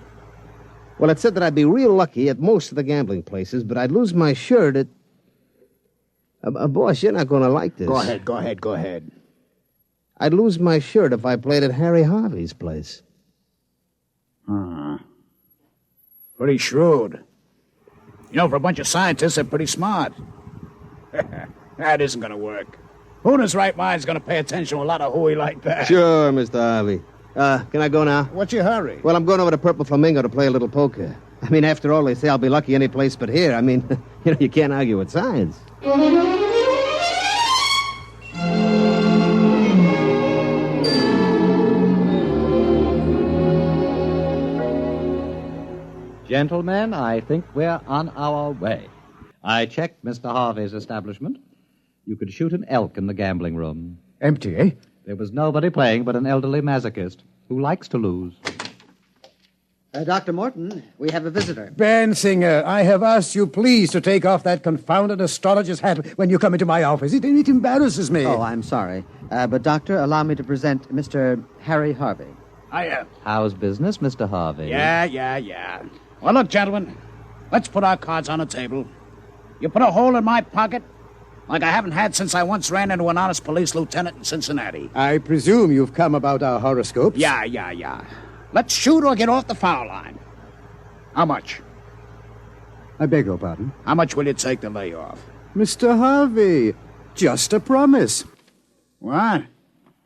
Well, it said that I'd be real lucky at most of the gambling places, but I'd lose my shirt at... boss, you're not going to like this. Go ahead. I'd lose my shirt if I played at Harry Harvey's place. Pretty shrewd. You know, for a bunch of scientists, they're pretty smart. That isn't going to work. Who in his right mind is going to pay attention to a lot of hooey like that? Sure, Mr. Harvey. Can I go now? What's your hurry? Well, I'm going over to Purple Flamingo to play a little poker. I mean, after all, they say I'll be lucky any place but here. I mean, you can't argue with science. Gentlemen, I think we're on our way. I checked Mr. Harvey's establishment. You could shoot an elk in the gambling room. Empty, eh? There was nobody playing but an elderly masochist who likes to lose. Dr. Morton, we have a visitor. Bensinger, I have asked you please to take off that confounded astrologer's hat when you come into my office. It embarrasses me. Oh, I'm sorry. But, Doctor, allow me to present Mr. Harry Harvey. Hiya. How's business, Mr. Harvey? Yeah. Well, look, gentlemen, let's put our cards on the table. You put a hole in my pocket like I haven't had since I once ran into an honest police lieutenant in Cincinnati. I presume you've come about our horoscopes? Yeah. Let's shoot or get off the foul line. How much? I beg your pardon? How much will it take to lay off? Mr. Harvey, just a promise. What?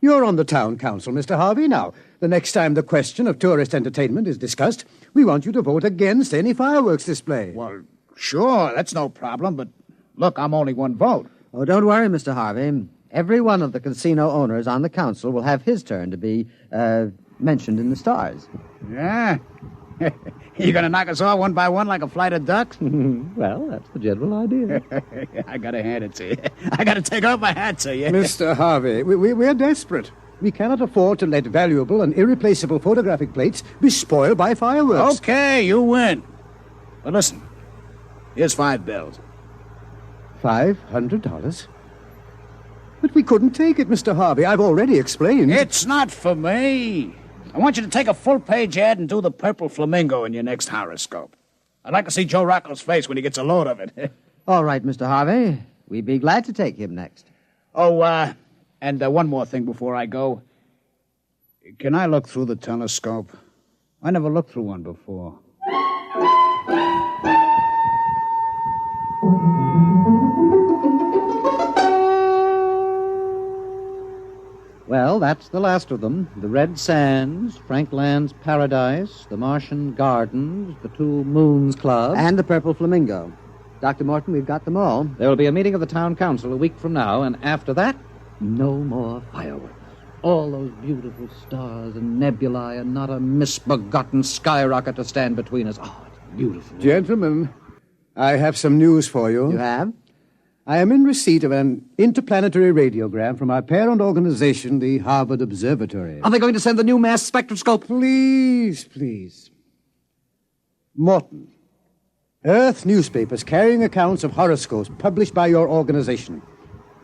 You're on the town council, Mr. Harvey. Now, the next time the question of tourist entertainment is discussed, we want you to vote against any fireworks display. Well, sure, that's no problem, but look, I'm only one vote. Oh, don't worry, Mr. Harvey. Every one of the casino owners on the council will have his turn to be, mentioned in the stars. Yeah? You gonna knock us off one by one like a flight of ducks? Well, that's the general idea. I gotta hand it to you. I gotta take off my hat to you. Mr. Harvey, we're desperate. We cannot afford to let valuable and irreplaceable photographic plates be spoiled by fireworks. Okay, you win. But listen, here's $5. $500? But we couldn't take it, Mr. Harvey. I've already explained. It's not for me. I want you to take a full-page ad and do the purple flamingo in your next horoscope. I'd like to see Joe Rocco's face when he gets a load of it. All right, Mr. Harvey. We'd be glad to take him next. Oh, and one more thing before I go. Can I look through the telescope? I never looked through one before. Well, that's the last of them. The Red Sands, Frank Land's Paradise, the Martian Gardens, the Two Moons Club. And the Purple Flamingo. Dr. Morton, we've got them all. There will be a meeting of the town council a week from now, and after that, no more fireworks. All those beautiful stars and nebulae and not a misbegotten skyrocket to stand between us. Oh, it's beautiful. Gentlemen, I have some news for you. You have? I am in receipt of an interplanetary radiogram from our parent organization, the Harvard Observatory. Are they going to send the new mass spectroscope? Please. Morton, Earth newspapers carrying accounts of horoscopes published by your organization.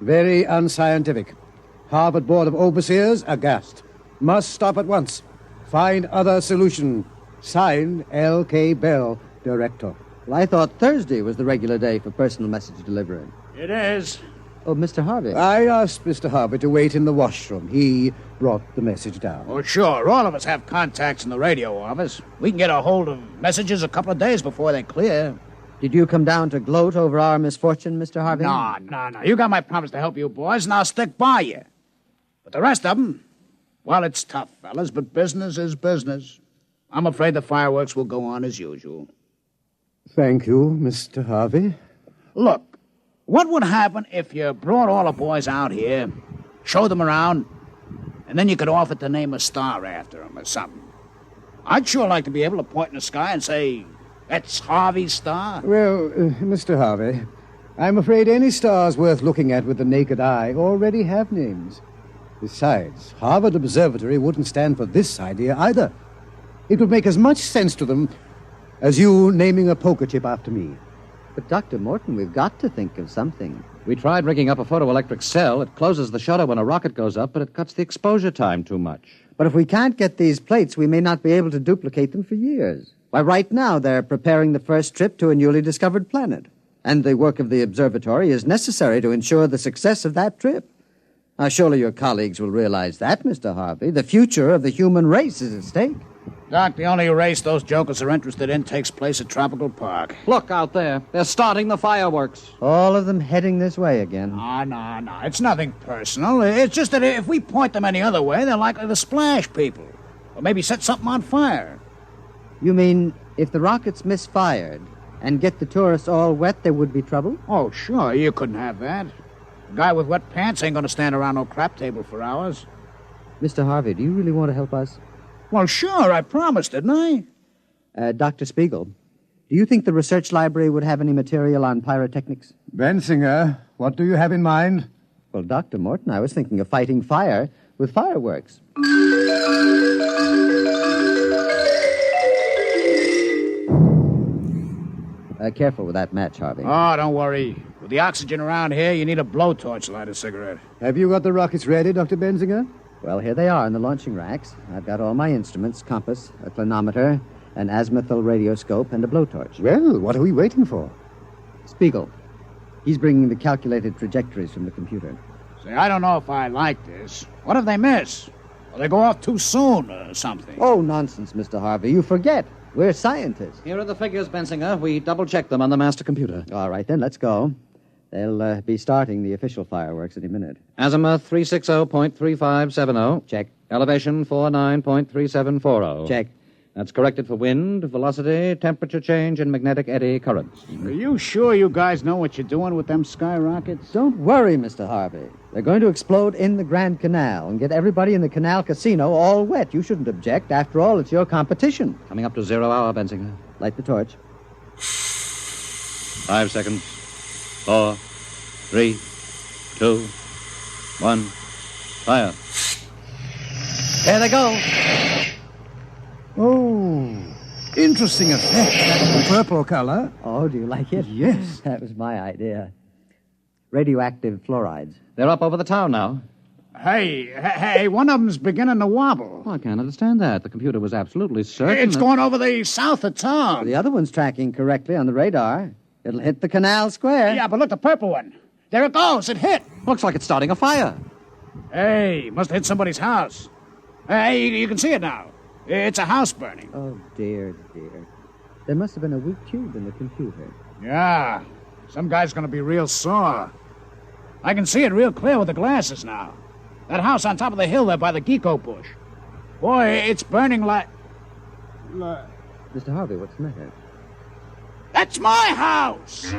Very unscientific. Harvard Board of Overseers aghast. Must stop at once. Find other solution. Signed, L.K. Bell, Director. Well, I thought Thursday was the regular day for personal message delivery. It is. Oh, Mr. Harvey. I asked Mr. Harvey to wait in the washroom. He brought the message down. Oh, sure. All of us have contacts in the radio office. We can get a hold of messages a couple of days before they clear. Did you come down to gloat over our misfortune, Mr. Harvey? No. You got my promise to help you boys, and I'll stick by you. But the rest of them, well, it's tough, fellas, but business is business. I'm afraid the fireworks will go on as usual. Thank you, Mr. Harvey. Look, what would happen if you brought all the boys out here, showed them around, and then you could offer to name a star after them or something? I'd sure like to be able to point in the sky and say, that's Harvey's star. Well, Mr. Harvey, I'm afraid any stars worth looking at with the naked eye already have names. Besides, Harvard Observatory wouldn't stand for this idea either. It would make as much sense to them as you naming a poker chip after me. But, Dr. Morton, we've got to think of something. We tried rigging up a photoelectric cell. It closes the shutter when a rocket goes up, but it cuts the exposure time too much. But if we can't get these plates, we may not be able to duplicate them for years. Why, right now they're preparing the first trip to a newly discovered planet. And the work of the observatory is necessary to ensure the success of that trip. Now, surely your colleagues will realize that, Mr. Harvey. The future of the human race is at stake. Doc, the only race those jokers are interested in takes place at Tropical Park. Look out there. They're starting the fireworks. All of them heading this way again. No. It's nothing personal. It's just that if we point them any other way, they're likely to splash people. Or maybe set something on fire. You mean if the rockets misfired and get the tourists all wet, there would be trouble? Oh, sure. You couldn't have that. A guy with wet pants ain't going to stand around no crap table for hours. Mr. Harvey, do you really want to help us? Well, sure. I promised, didn't I? Dr. Spiegel, do you think the research library would have any material on pyrotechnics? Bensinger, what do you have in mind? Well, Dr. Morton, I was thinking of fighting fire with fireworks. Careful with that match, Harvey. Oh, don't worry. With the oxygen around here, you need a blowtorch to light a cigarette. Have you got the rockets ready, Dr. Benzinger? Well, here they are in the launching racks. I've got all my instruments, compass, a clinometer, an azimuthal radioscope, and a blowtorch. Well, what are we waiting for? Spiegel. He's bringing the calculated trajectories from the computer. Say, I don't know if I like this. What if they miss? Or they go off too soon or something? Oh, nonsense, Mr. Harvey. You forget. We're scientists. Here are the figures, Benzinger. We double-checked them on the master computer. All right, then, let's go. They'll be starting the official fireworks any minute. Azimuth 360.3570. Check. Elevation 49.3740. Check. That's corrected for wind, velocity, temperature change, and magnetic eddy currents. Are you sure you guys know what you're doing with them skyrockets? Don't worry, Mr. Harvey. They're going to explode in the Grand Canal and get everybody in the Canal Casino all wet. You shouldn't object. After all, it's your competition. Coming up to 0 hour, Benzinger. Light the torch. 5 seconds. 4, 3, 2, 1. Fire. There they go. Oh, interesting effect. That's the purple color. Oh, do you like it? Yes. That was my idea. Radioactive fluorides. They're up over the town now. Hey, one of them's beginning to wobble. Oh, I can't understand that. The computer was absolutely certain. It's going over the south of town. The other one's tracking correctly on the radar. It'll hit the Canal Square. Yeah, but look, the purple one. There it goes. It hit. Looks like it's starting a fire. Hey, must have hit somebody's house. Hey, you can see it now. It's a house burning. Oh, dear. There must have been a weak tube in the computer. Yeah, some guy's going to be real sore. I can see it real clear with the glasses now. That house on top of the hill there by the Geeko bush. Boy, it's burning like... Mr. Harvey, what's the matter? That's my house!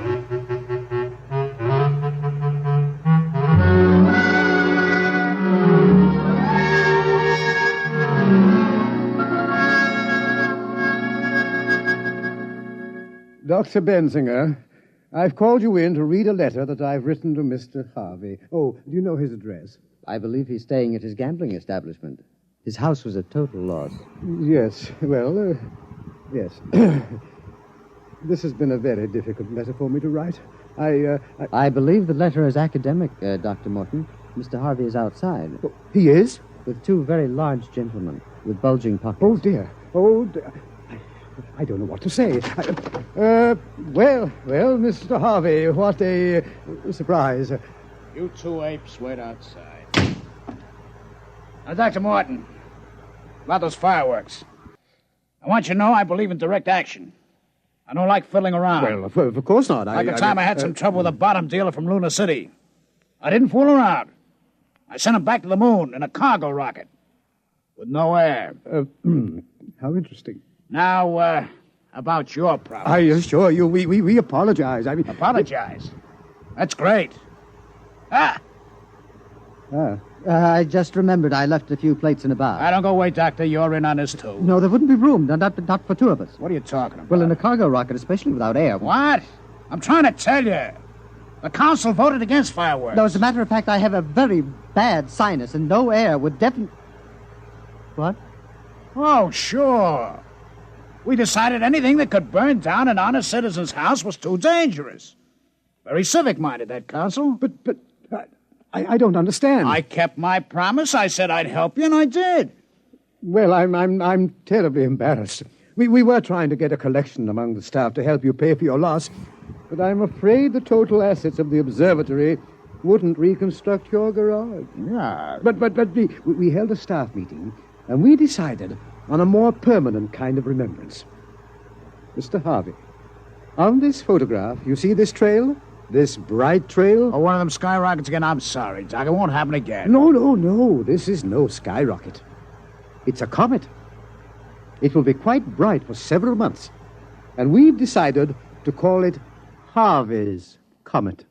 Dr. Benzinger, I've called you in to read a letter that I've written to Mr. Harvey. Oh, do you know his address? I believe he's staying at his gambling establishment. His house was a total loss. Yes, well, yes. This has been a very difficult letter for me to write. I believe the letter is academic, Dr. Morton. Mr. Harvey is outside. Oh, he is? With 2 very large gentlemen with bulging pockets. Oh, dear. I don't know what to say. Well, Mr. Harvey, what a surprise. You 2 apes wait outside. Now, Dr. Morton, about those fireworks. I want you to know I believe in direct action. I don't like fiddling around. Well, of course not. Like the time I had some trouble with a bottom dealer from Luna City. I didn't fool around. I sent him back to the moon in a cargo rocket. With no air. How interesting. Now, about your problem. I assure you, we apologize. Apologize? That's great. I just remembered I left a few plates in a bar. Don't go away, Doctor. You're in on this, too. No, there wouldn't be room. Not for 2 of us. What are you talking about? Well, in a cargo rocket, especially without air. What? I'm trying to tell you. The council voted against fireworks. No, as a matter of fact, I have a very bad sinus, and no air would definitely... What? Oh, sure. We decided anything that could burn down an honest citizen's house was too dangerous. Very civic-minded, that council. But I don't understand. I kept my promise. I said I'd help you, and I did. Well, I'm terribly embarrassed. We were trying to get a collection among the staff to help you pay for your loss, but I'm afraid the total assets of the observatory wouldn't reconstruct your garage. Yeah. But we held a staff meeting, and we decided on a more permanent kind of remembrance. Mr. Harvey, on this photograph, you see this trail? This bright trail? Oh, one of them skyrockets again? I'm sorry, Doc. It won't happen again. No. This is no skyrocket. It's a comet. It will be quite bright for several months. And we've decided to call it Harvey's Comet.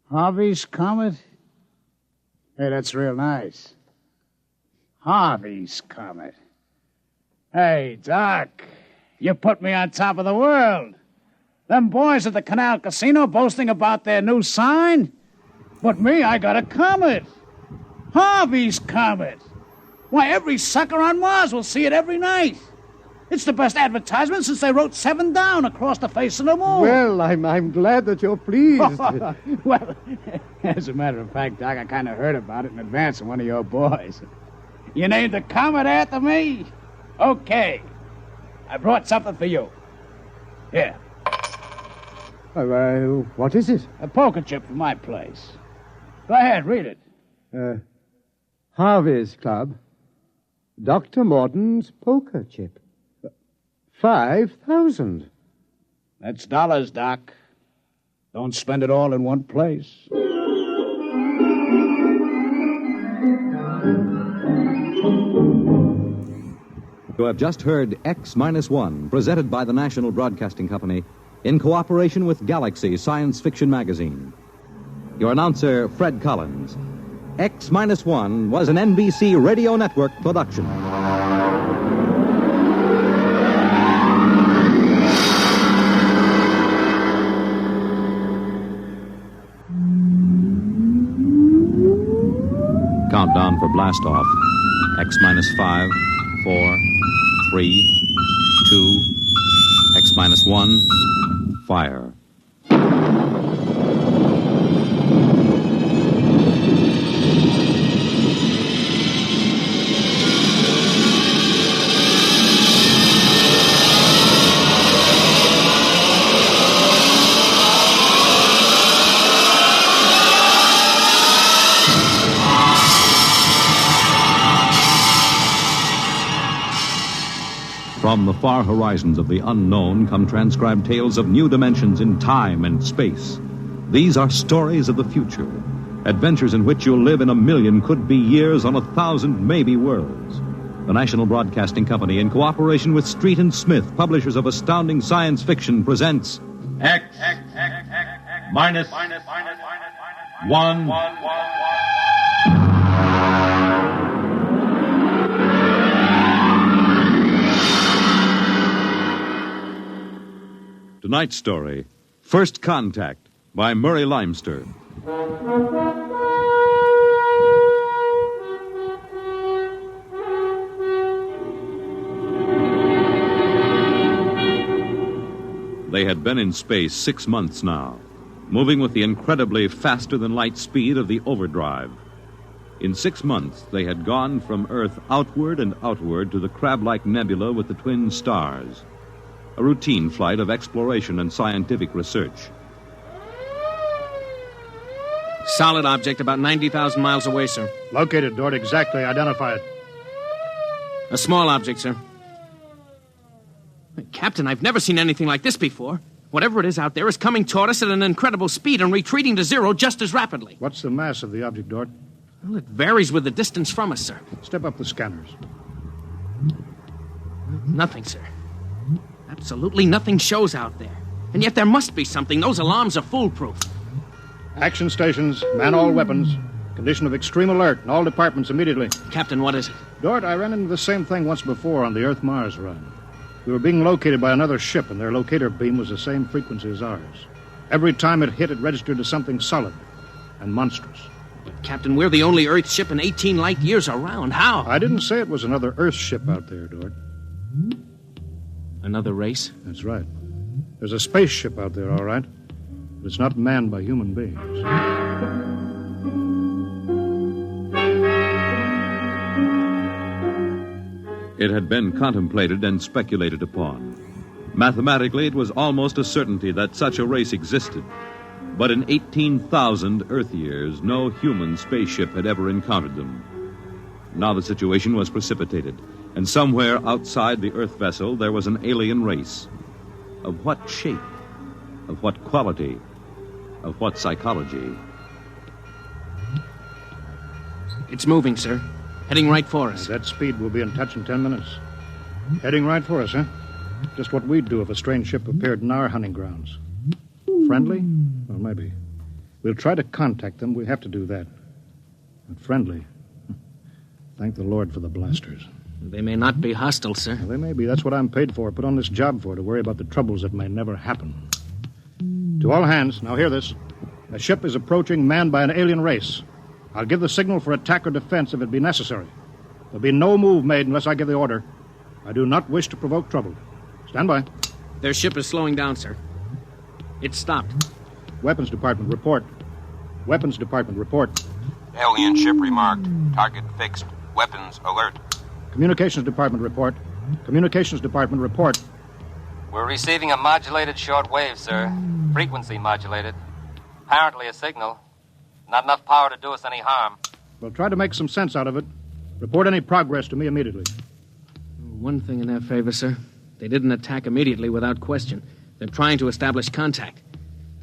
Harvey's Comet? Hey, that's real nice. Harvey's Comet. Hey, Doc, you put me on top of the world. Them boys at the Canal Casino boasting about their new sign? But me, I got a comet. Harvey's Comet. Why, every sucker on Mars will see it every night. It's the best advertisement since they wrote 7 down across the face of the moon. Well, I'm glad that you're pleased. Well, as a matter of fact, Doc, I kind of heard about it in advance of one of your boys. You named the comet after me? Okay. I brought something for you. Here. What is it? A poker chip from my place. Go ahead, read it. Harvey's Club. Dr. Morton's poker chip. 5,000. That's dollars, Doc. Don't spend it all in one place. You have just heard X-1, presented by the National Broadcasting Company in cooperation with Galaxy Science Fiction Magazine. Your announcer, Fred Collins. X-1 was an NBC Radio Network production. Countdown for blast-off. X-5, 4, 3, 2, X-1, fire. From the far horizons of the unknown come transcribed tales of new dimensions in time and space. These are stories of the future, adventures in which you'll live in a million could-be years on 1,000 maybe worlds. The National Broadcasting Company, in cooperation with Street and Smith, publishers of astounding science fiction, presents X-1. Tonight's story, First Contact, by Murray Leinster. They had been in space 6 months now, moving with the incredibly faster-than-light speed of the overdrive. In 6 months, they had gone from Earth outward and outward to the crab-like nebula with the twin stars. A routine flight of exploration and scientific research. Solid object about 90,000 miles away, sir. Located, Dort. Exactly. Identify it. A small object, sir. Captain, I've never seen anything like this before. Whatever it is out there is coming toward us at an incredible speed and retreating to zero just as rapidly. What's the mass of the object, Dort? Well, it varies with the distance from us, sir. Step up the scanners. Nothing, sir. Absolutely nothing shows out there. And yet there must be something. Those alarms are foolproof. Action stations, man all weapons. Condition of extreme alert in all departments immediately. Captain, what is it? Dort, I ran into the same thing once before on the Earth-Mars run. We were being located by another ship, and their locator beam was the same frequency as ours. Every time it hit, it registered as something solid and monstrous. But, Captain, we're the only Earth ship in 18 light years around. How? I didn't say it was another Earth ship out there, Dort. Another race? That's right. There's a spaceship out there, all right. But it's not manned by human beings. It had been contemplated and speculated upon. Mathematically, it was almost a certainty that such a race existed. But in 18,000 Earth years, no human spaceship had ever encountered them. Now the situation was precipitated, and somewhere outside the Earth vessel there was an alien race. Of what shape? Of what quality? Of what psychology? It's moving, sir. Heading right for us. At that speed, we'll be in touch in 10 minutes. Heading right for us, huh? Just what we'd do if a strange ship appeared in our hunting grounds. Friendly? Well, maybe. We'll try to contact them. We have to do that. But friendly? Thank the Lord for the blasters. They may not be hostile, sir. Well, they may be. That's what I'm paid for. Put on this job for, to worry about the troubles that may never happen. To all hands, now hear this. A ship is approaching manned by an alien race. I'll give the signal for attack or defense if it be necessary. There'll be no move made unless I give the order. I do not wish to provoke trouble. Stand by. Their ship is slowing down, sir. It's stopped. Weapons Department, report. Weapons Department, report. Alien ship remarked. Target fixed. Weapons alert. Communications Department, report. Communications Department, report. We're receiving a modulated short wave, sir. Frequency modulated. Apparently a signal. Not enough power to do us any harm. We'll try to make some sense out of it. Report any progress to me immediately. One thing in their favor, sir. They didn't attack immediately without question. They're trying to establish contact.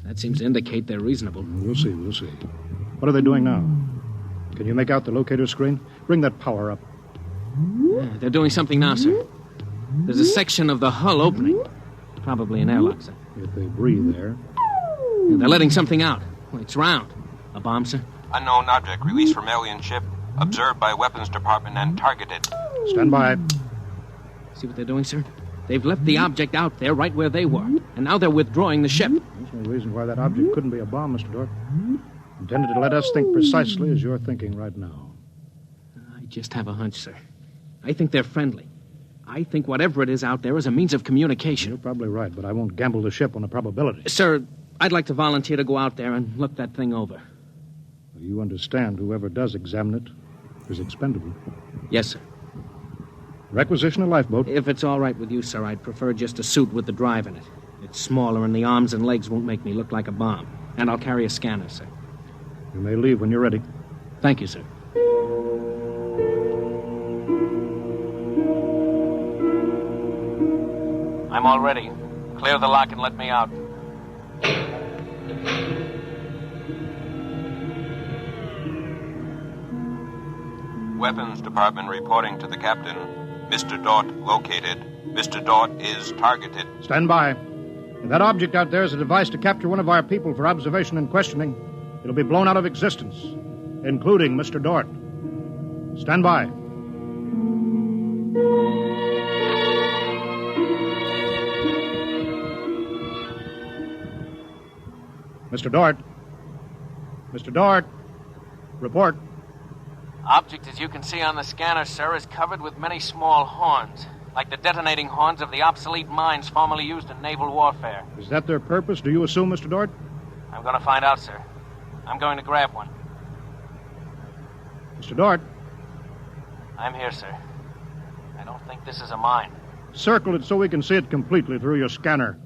That seems to indicate they're reasonable. We'll see. What are they doing now? Can you make out the locator screen? Bring that power up. Yeah, they're doing something now, sir. There's a section of the hull opening. Probably an airlock, sir. If they breathe there. Yeah, they're letting something out. Well, it's round. A bomb, sir? Unknown object released from alien ship. Observed by Weapons Department and targeted. Stand by. See what they're doing, sir? They've left the object out there right where they were. And now they're withdrawing the ship. There's no reason why that object couldn't be a bomb, Mr. Dork. Intended to let us think precisely as you're thinking right now. I just have a hunch, sir. I think they're friendly. I think whatever it is out there is a means of communication. You're probably right, but I won't gamble the ship on a probability. Sir, I'd like to volunteer to go out there and look that thing over. You understand whoever does examine it is expendable. Yes, sir. Requisition a lifeboat. If it's all right with you, sir, I'd prefer just a suit with the drive in it. It's smaller and the arms and legs won't make me look like a bomb. And I'll carry a scanner, sir. You may leave when you're ready. Thank you, sir. I'm all ready. Clear the lock and let me out. Weapons Department reporting to the captain. Mr. Dort located. Mr. Dort is targeted. Stand by. If that object out there is a device to capture one of our people for observation and questioning, it'll be blown out of existence, including Mr. Dort. Stand by. Mr. Dort. Mr. Dort. Report. Object, as you can see on the scanner, sir, is covered with many small horns, like the detonating horns of the obsolete mines formerly used in naval warfare. Is that their purpose, do you assume, Mr. Dort? I'm going to find out, sir. I'm going to grab one. Mr. Dort. I'm here, sir. I don't think this is a mine. Circle it so we can see it completely through your scanner.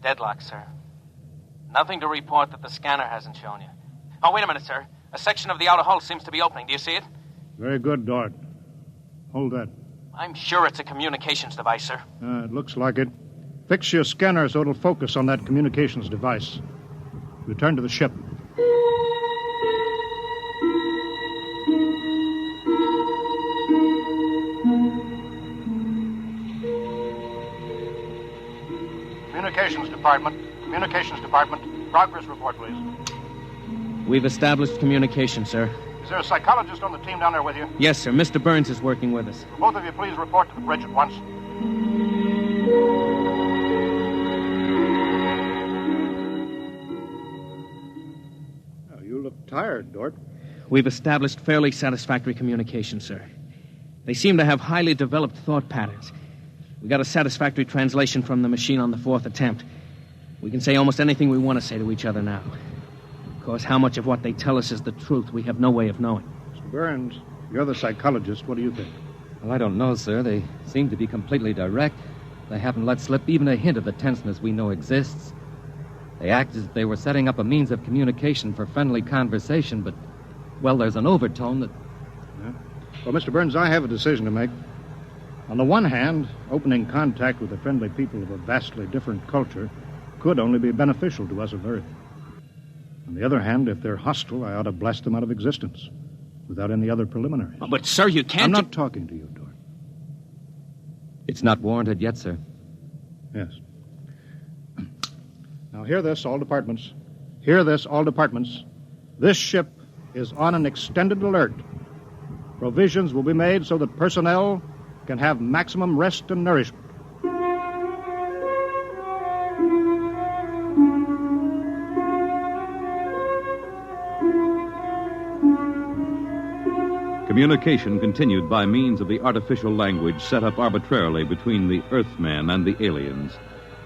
Deadlock, sir. Nothing to report that the scanner hasn't shown you. Oh, wait a minute, sir. A section of the outer hull seems to be opening. Do you see it? Very good, Dort. Hold that. I'm sure it's a communications device, sir. It looks like it. Fix your scanner so it'll focus on that communications device. Return to the ship. Communications Department. Communications Department. Progress report, please. We've established communication, sir. Is there a psychologist on the team down there with you? Yes, sir. Mr. Burns is working with us. Will both of you please report to the bridge at once? Oh, you look tired, Dort. We've established fairly satisfactory communication, sir. They seem to have highly developed thought patterns. We got a satisfactory translation from the machine on the fourth attempt. We can say almost anything we want to say to each other now. Of course, how much of what they tell us is the truth, we have no way of knowing. Mr. Burns, you're the psychologist. What do you think? Well, I don't know, sir. They seem to be completely direct. They haven't let slip even a hint of the tenseness we know exists. They act as if they were setting up a means of communication for friendly conversation, but, well, there's an overtone that... Yeah. Well, Mr. Burns, I have a decision to make. On the one hand, opening contact with the friendly people of a vastly different culture could only be beneficial to us of Earth. On the other hand, if they're hostile, I ought to blast them out of existence without any other preliminaries. Oh, but, sir, you can't... I'm not talking to you, Dort. It's not warranted yet, sir. Yes. Now, hear this, all departments. Hear this, all departments. This ship is on an extended alert. Provisions will be made so that personnel can have maximum rest and nourishment. Communication continued by means of the artificial language set up arbitrarily between the Earthmen and the aliens,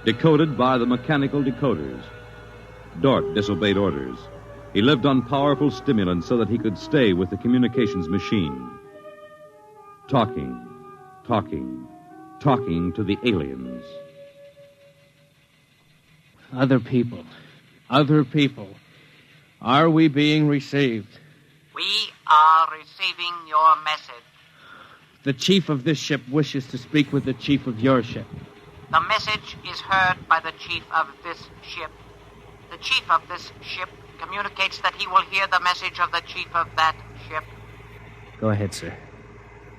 decoded by the mechanical decoders. Dort disobeyed orders. He lived on powerful stimulants so that he could stay with the communications machine. Talking to the aliens. Other people. Are we being received? We are receiving your message. The chief of this ship wishes to speak with the chief of your ship. The message is heard by the chief of this ship. The chief of this ship communicates that he will hear the message of the chief of that ship. Go ahead, sir.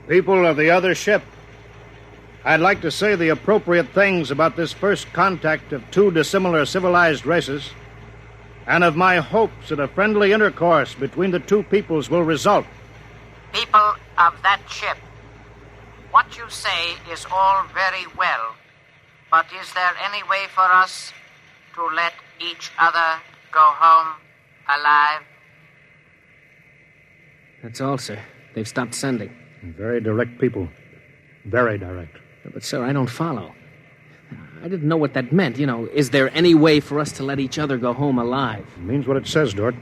People of the other ship, I'd like to say the appropriate things about this first contact of two dissimilar civilized races, and of my hopes that a friendly intercourse between the two peoples will result. People of that ship, what you say is all very well, but is there any way for us to let each other go home alive? That's all, sir. They've stopped sending. Very direct people. Very direct. But, sir, I don't follow. I didn't know what that meant. Is there any way for us to let each other go home alive? It means what it says, Dort.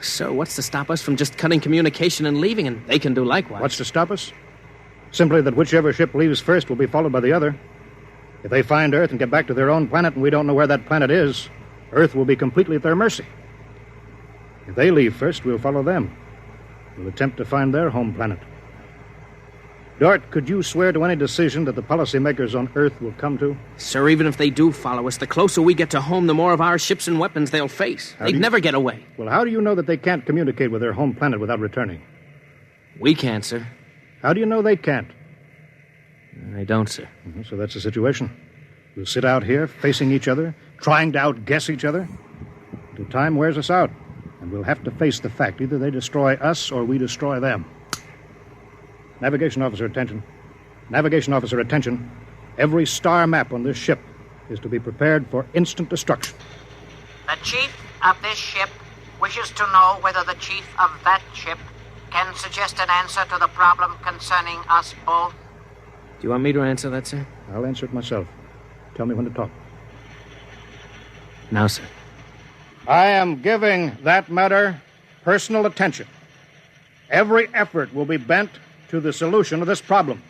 Sir, what's to stop us from just cutting communication and leaving, and they can do likewise? What's to stop us? Simply that whichever ship leaves first will be followed by the other. If they find Earth and get back to their own planet and we don't know where that planet is, Earth will be completely at their mercy. If they leave first, we'll follow them. We'll attempt to find their home planet. Dort, could you swear to any decision that the policymakers on Earth will come to? Sir, even if they do follow us, the closer we get to home, the more of our ships and weapons they'll face. They'd never get away. Well, how do you know that they can't communicate with their home planet without returning? We can't, sir. How do you know they can't? I don't, sir. So that's the situation. We'll sit out here, facing each other, trying to outguess each other, until time wears us out. And we'll have to face the fact either they destroy us or we destroy them. Navigation officer, attention. Navigation officer, attention. Every star map on this ship is to be prepared for instant destruction. The chief of this ship wishes to know whether the chief of that ship can suggest an answer to the problem concerning us both. Do you want me to answer that, sir? I'll answer it myself. Tell me when to talk. Now, sir. I am giving that matter personal attention. Every effort will be bent to the solution of this problem.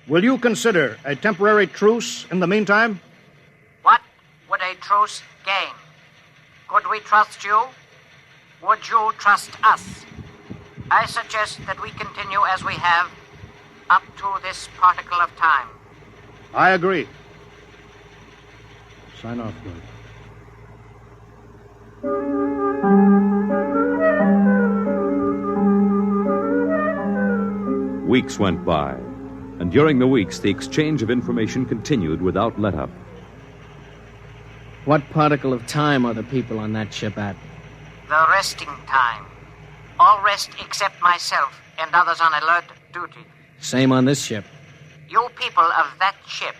Will you consider a temporary truce in the meantime? What would a truce gain? Could we trust you? Would you trust us? I suggest that we continue as we have up to this particle of time. I agree. Sign off, Lloyd. Weeks went by, and during the weeks, the exchange of information continued without let-up. What particle of time are the people on that ship at? The resting time. All rest except myself and others on alert duty. Same on this ship. You people of that ship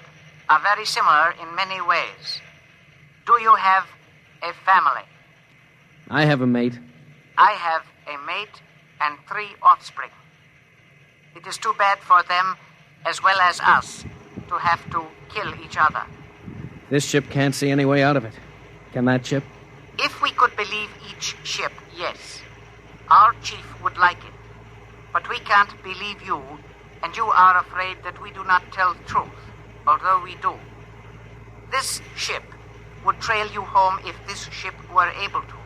are very similar in many ways. Do you have a family? I have a mate. I have a mate and 3 offspring. It is too bad for them, as well as us, to have to kill each other. This ship can't see any way out of it. Can that ship? If we could believe each ship, yes. Our chief would like it. But we can't believe you, and you are afraid that we do not tell the truth, although we do. This ship would trail you home if this ship were able to.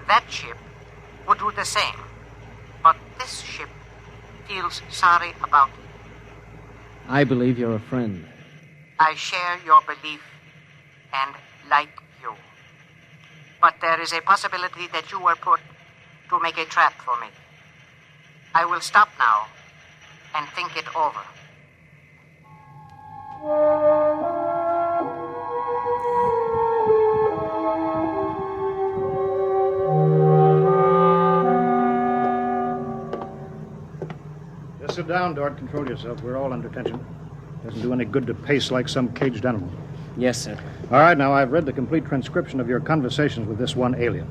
That ship would do the same. But this ship feels sorry about it. I believe you're a friend. I share your belief and like you. But there is a possibility that you were put to make a trap for me. I will stop now and think it over. Just sit down, Dort. Control yourself. We're all under tension. Doesn't do any good to pace like some caged animal. Yes, sir. All right, now I've read the complete transcription of your conversations with this one alien.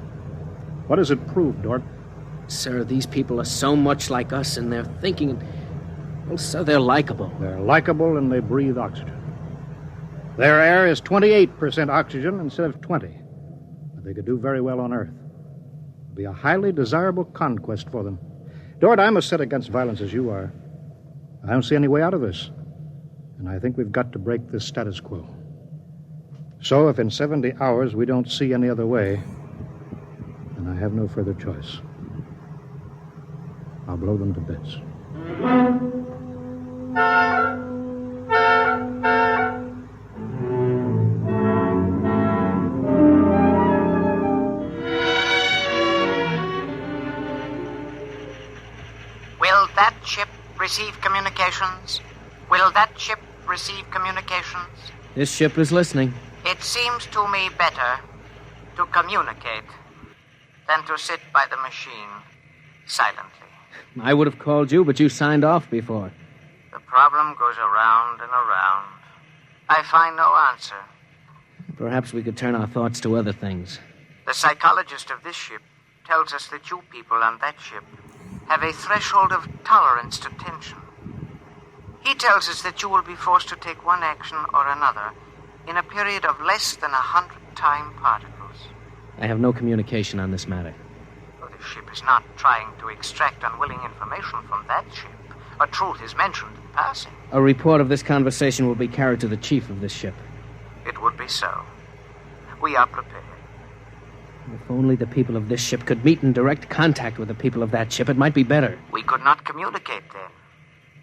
What does it prove, Dort? Sir, these people are so much like us in their thinking. Well, sir, they're likable. They're likable and they breathe oxygen. Their air is 28% oxygen instead of 20. But they could do very well on Earth. It would be a highly desirable conquest for them. Dort, I'm as set against violence as you are. I don't see any way out of this. And I think we've got to break this status quo. So if in 70 hours we don't see any other way, then I have no further choice. I'll blow them to bits. Will that ship receive communications? Will that ship receive communications? This ship is listening. It seems to me better to communicate than to sit by the machine silently. I would have called you, but you signed off before. The problem goes around and around. I find no answer. Perhaps we could turn our thoughts to other things. The psychologist of this ship tells us that you people on that ship have a threshold of tolerance to tension. He tells us that you will be forced to take one action or another in a period of less than 100 time particles. I have no communication on this matter. Well, the ship is not trying to extract unwilling information from that ship. A truth is mentioned in passing. A report of this conversation will be carried to the chief of this ship. It would be so. We are prepared. If only the people of this ship could meet in direct contact with the people of that ship, it might be better. We could not communicate then.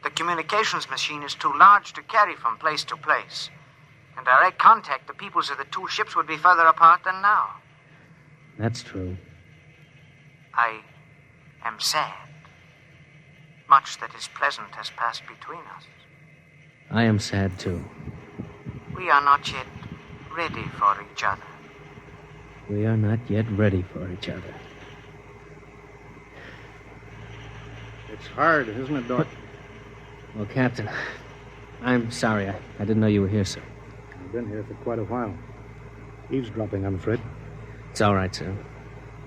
The communications machine is too large to carry from place to place. In direct contact, the peoples of the two ships would be further apart than now. That's true. I am sad. Much that is pleasant has passed between us. I am sad, too. We are not yet ready for each other. We are not yet ready for each other. It's hard, isn't it, Dort? Well, Captain, I'm sorry. I didn't know you were here, sir. I've been here for quite a while. Eavesdropping, I'm afraid. It's all right, sir.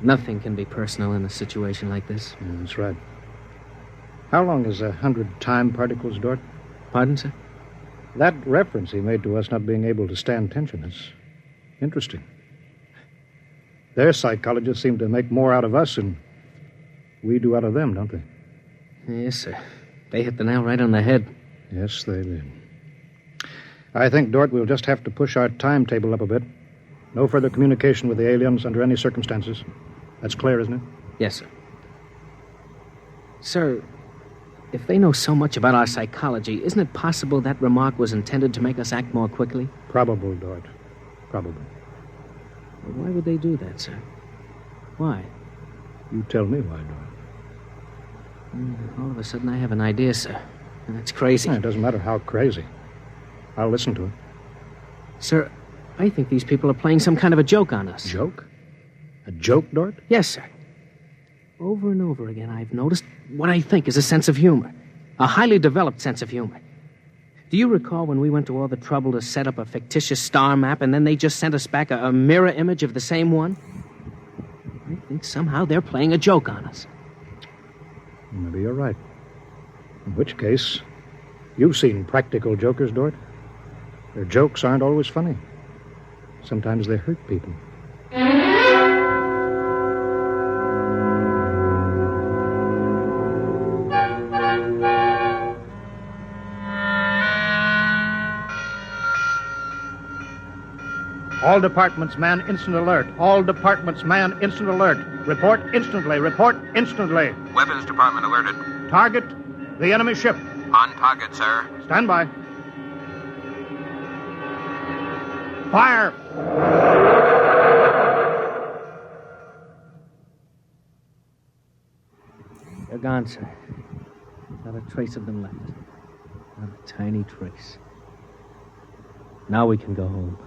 Nothing can be personal in a situation like this. Yeah, that's right. How long is 100 time particles, Dort? Pardon, sir? That reference he made to us not being able to stand tension is interesting. Their psychologists seem to make more out of us than we do out of them, don't they? Yes, sir. They hit the nail right on the head. Yes, they did. I think, Dort, we'll just have to push our timetable up a bit. No further communication with the aliens under any circumstances. That's clear, isn't it? Yes, sir. Sir, if they know so much about our psychology, isn't it possible that remark was intended to make us act more quickly? Probable, Dort. Probable. Why would they do that, sir? Why? You tell me why, Dort. All of a sudden, I have an idea, sir. And it's crazy. It doesn't matter how crazy. I'll listen to it. Sir, I think these people are playing some kind of a joke on us. Joke? A joke, Dort? Yes, sir. Over and over again, I've noticed what I think is a sense of humor. A highly developed sense of humor. Do you recall when we went to all the trouble to set up a fictitious star map and then they just sent us back a mirror image of the same one? I think somehow they're playing a joke on us. Maybe you're right. In which case, you've seen practical jokers, Dort. Their jokes aren't always funny. Sometimes they hurt people. All departments, man, instant alert. All departments, man, instant alert. Report instantly. Report instantly. Weapons Department alerted. Target, the enemy ship. On target, sir. Stand by. Fire! They're gone, sir. Not a trace of them left. Not a tiny trace. Now we can go home.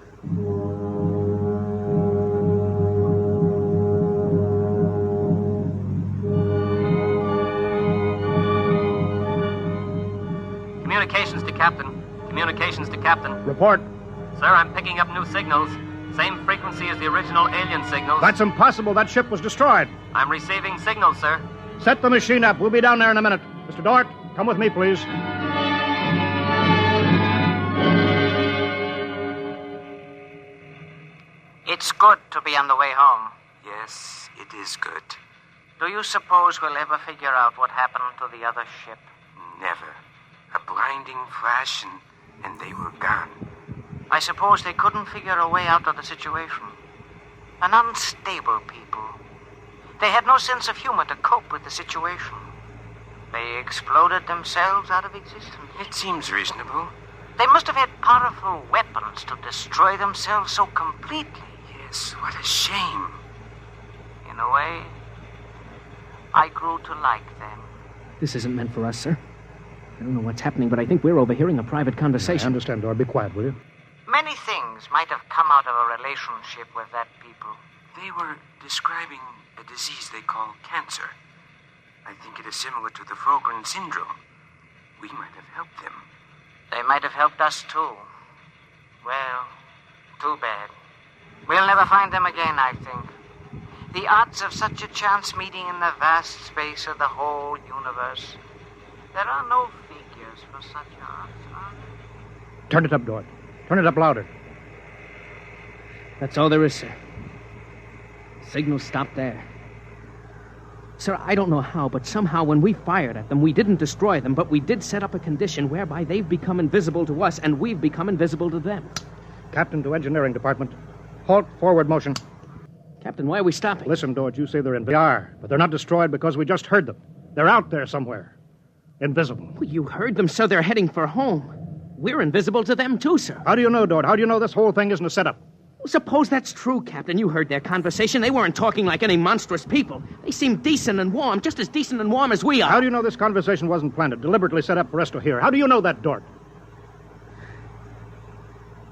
Communications to Captain. Communications to Captain. Report. Sir, I'm picking up new signals. Same frequency as the original alien signals. That's impossible. That ship was destroyed. I'm receiving signals, sir. Set the machine up. We'll be down there in a minute. Mr. Dort, come with me, please. It's good to be on the way home. Yes, it is good. Do you suppose we'll ever figure out what happened to the other ship? Never. A blinding flash and they were gone. I suppose they couldn't figure a way out of the situation. An unstable people. They had no sense of humor to cope with the situation. They exploded themselves out of existence. It seems reasonable. They must have had powerful weapons to destroy themselves so completely. Yes, what a shame. In a way, I grew to like them. This isn't meant for us, sir. I don't know what's happening, but I think we're overhearing a private conversation. I understand, Dort. Be quiet, will you? Many things might have come out of a relationship with that people. They were describing a disease they call cancer. I think it is similar to the Frogren syndrome. We might have helped them. They might have helped us, too. Well, too bad. We'll never find them again, I think. The odds of such a chance meeting in the vast space of the whole universe. There are no figures for such odds, are there? Turn it up, Dort. Turn it up louder. That's all there is, sir. Signal stopped there. Sir, I don't know how, but somehow when we fired at them, we didn't destroy them, but we did set up a condition whereby they've become invisible to us, and we've become invisible to them. Captain to Engineering Department. Halt forward motion. Captain, why are we stopping? Listen, Dort, you say they're invisible. They are, but they're not destroyed because we just heard them. They're out there somewhere. Invisible. Well, you heard them, so they're heading for home. We're invisible to them, too, sir. How do you know, Dort? How do you know this whole thing isn't a setup? Well, suppose that's true, Captain. You heard their conversation. They weren't talking like any monstrous people. They seemed decent and warm, just as decent and warm as we are. How do you know this conversation wasn't planted, deliberately set up for us to hear? How do you know that, Dort?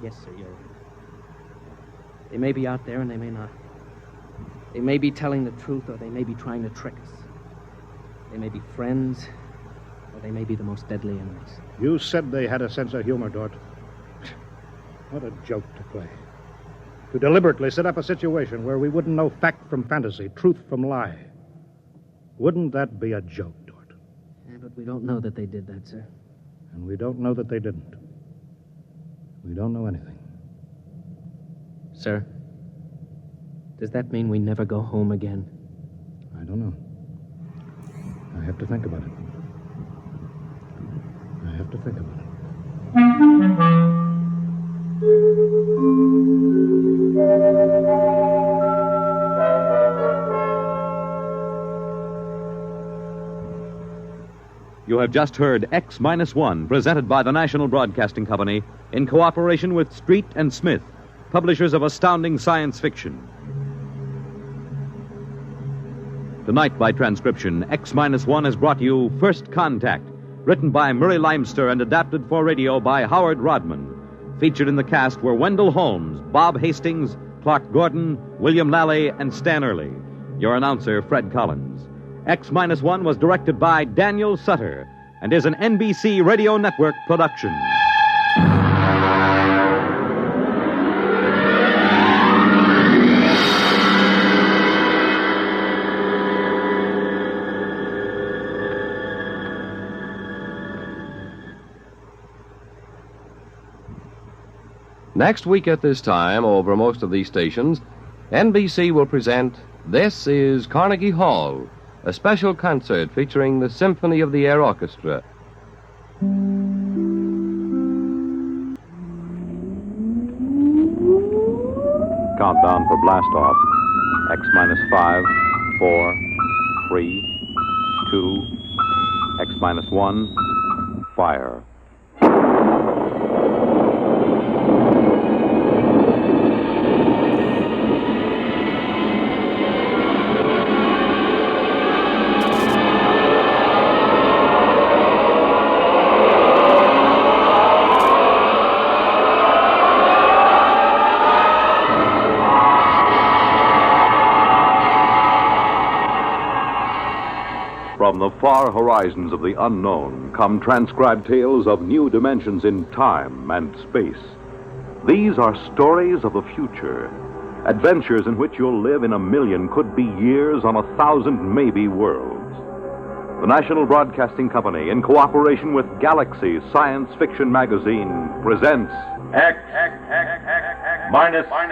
Yes, sir, you're right. They may be out there and they may not. They may be telling the truth or they may be trying to trick us. They may be friends or they may be the most deadly enemies. You said they had a sense of humor, Dort. What a joke to play. To deliberately set up a situation where we wouldn't know fact from fantasy, truth from lie. Wouldn't that be a joke, Dort? Yeah, but we don't know that they did that, sir. And we don't know that they didn't. We don't know anything. Sir, does that mean we never go home again? I don't know. I have to think about it. I have to think about it. You have just heard X-1, presented by the National Broadcasting Company in cooperation with Street and Smith, publishers of astounding science fiction. Tonight, by transcription, X-1 has brought you First Contact, written by Murray Leinster and adapted for radio by Howard Rodman. Featured in the cast were Wendell Holmes, Bob Hastings, Clark Gordon, William Lally, and Stan Early. Your announcer, Fred Collins. X-1 was directed by Daniel Sutter and is an NBC Radio Network production. Next week at this time, over most of these stations, NBC will present This is Carnegie Hall, a special concert featuring the Symphony of the Air Orchestra. Countdown for blast off. X-5, 4, 3, 2, X-1, fire. From the far horizons of the unknown come transcribed tales of new dimensions in time and space. These are stories of the future, adventures in which you'll live in a million, could be years, on 1,000 maybe worlds. The National Broadcasting Company, in cooperation with Galaxy Science Fiction Magazine, presents X minus 1.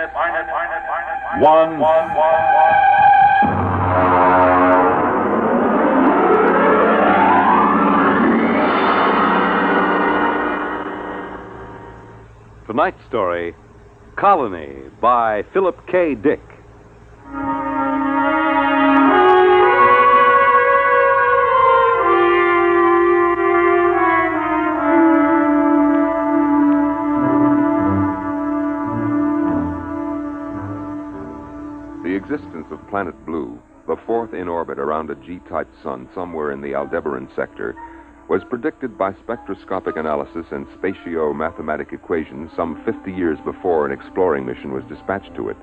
Tonight's story, Colony, by Philip K. Dick. The existence of Planet Blue, the fourth in orbit around a G-type sun somewhere in the Aldebaran sector, was predicted by spectroscopic analysis and spatio-mathematic equations some 50 years before an exploring mission was dispatched to it.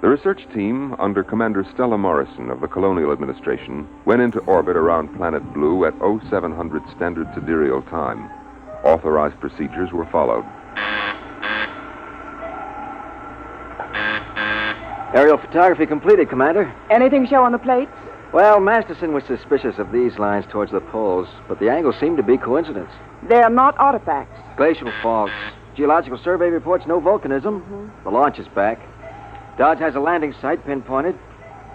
The research team, under Commander Stella Morrison of the Colonial Administration, went into orbit around Planet Blue at 0700 Standard Sidereal Time. Authorized procedures were followed. Aerial photography completed, Commander. Anything show on the plates? Well, Masterson was suspicious of these lines towards the poles, but the angles seem to be coincidence. They are not artifacts. Glacial faults. Geological survey reports no volcanism. The launch is back. Dodge has a landing site pinpointed.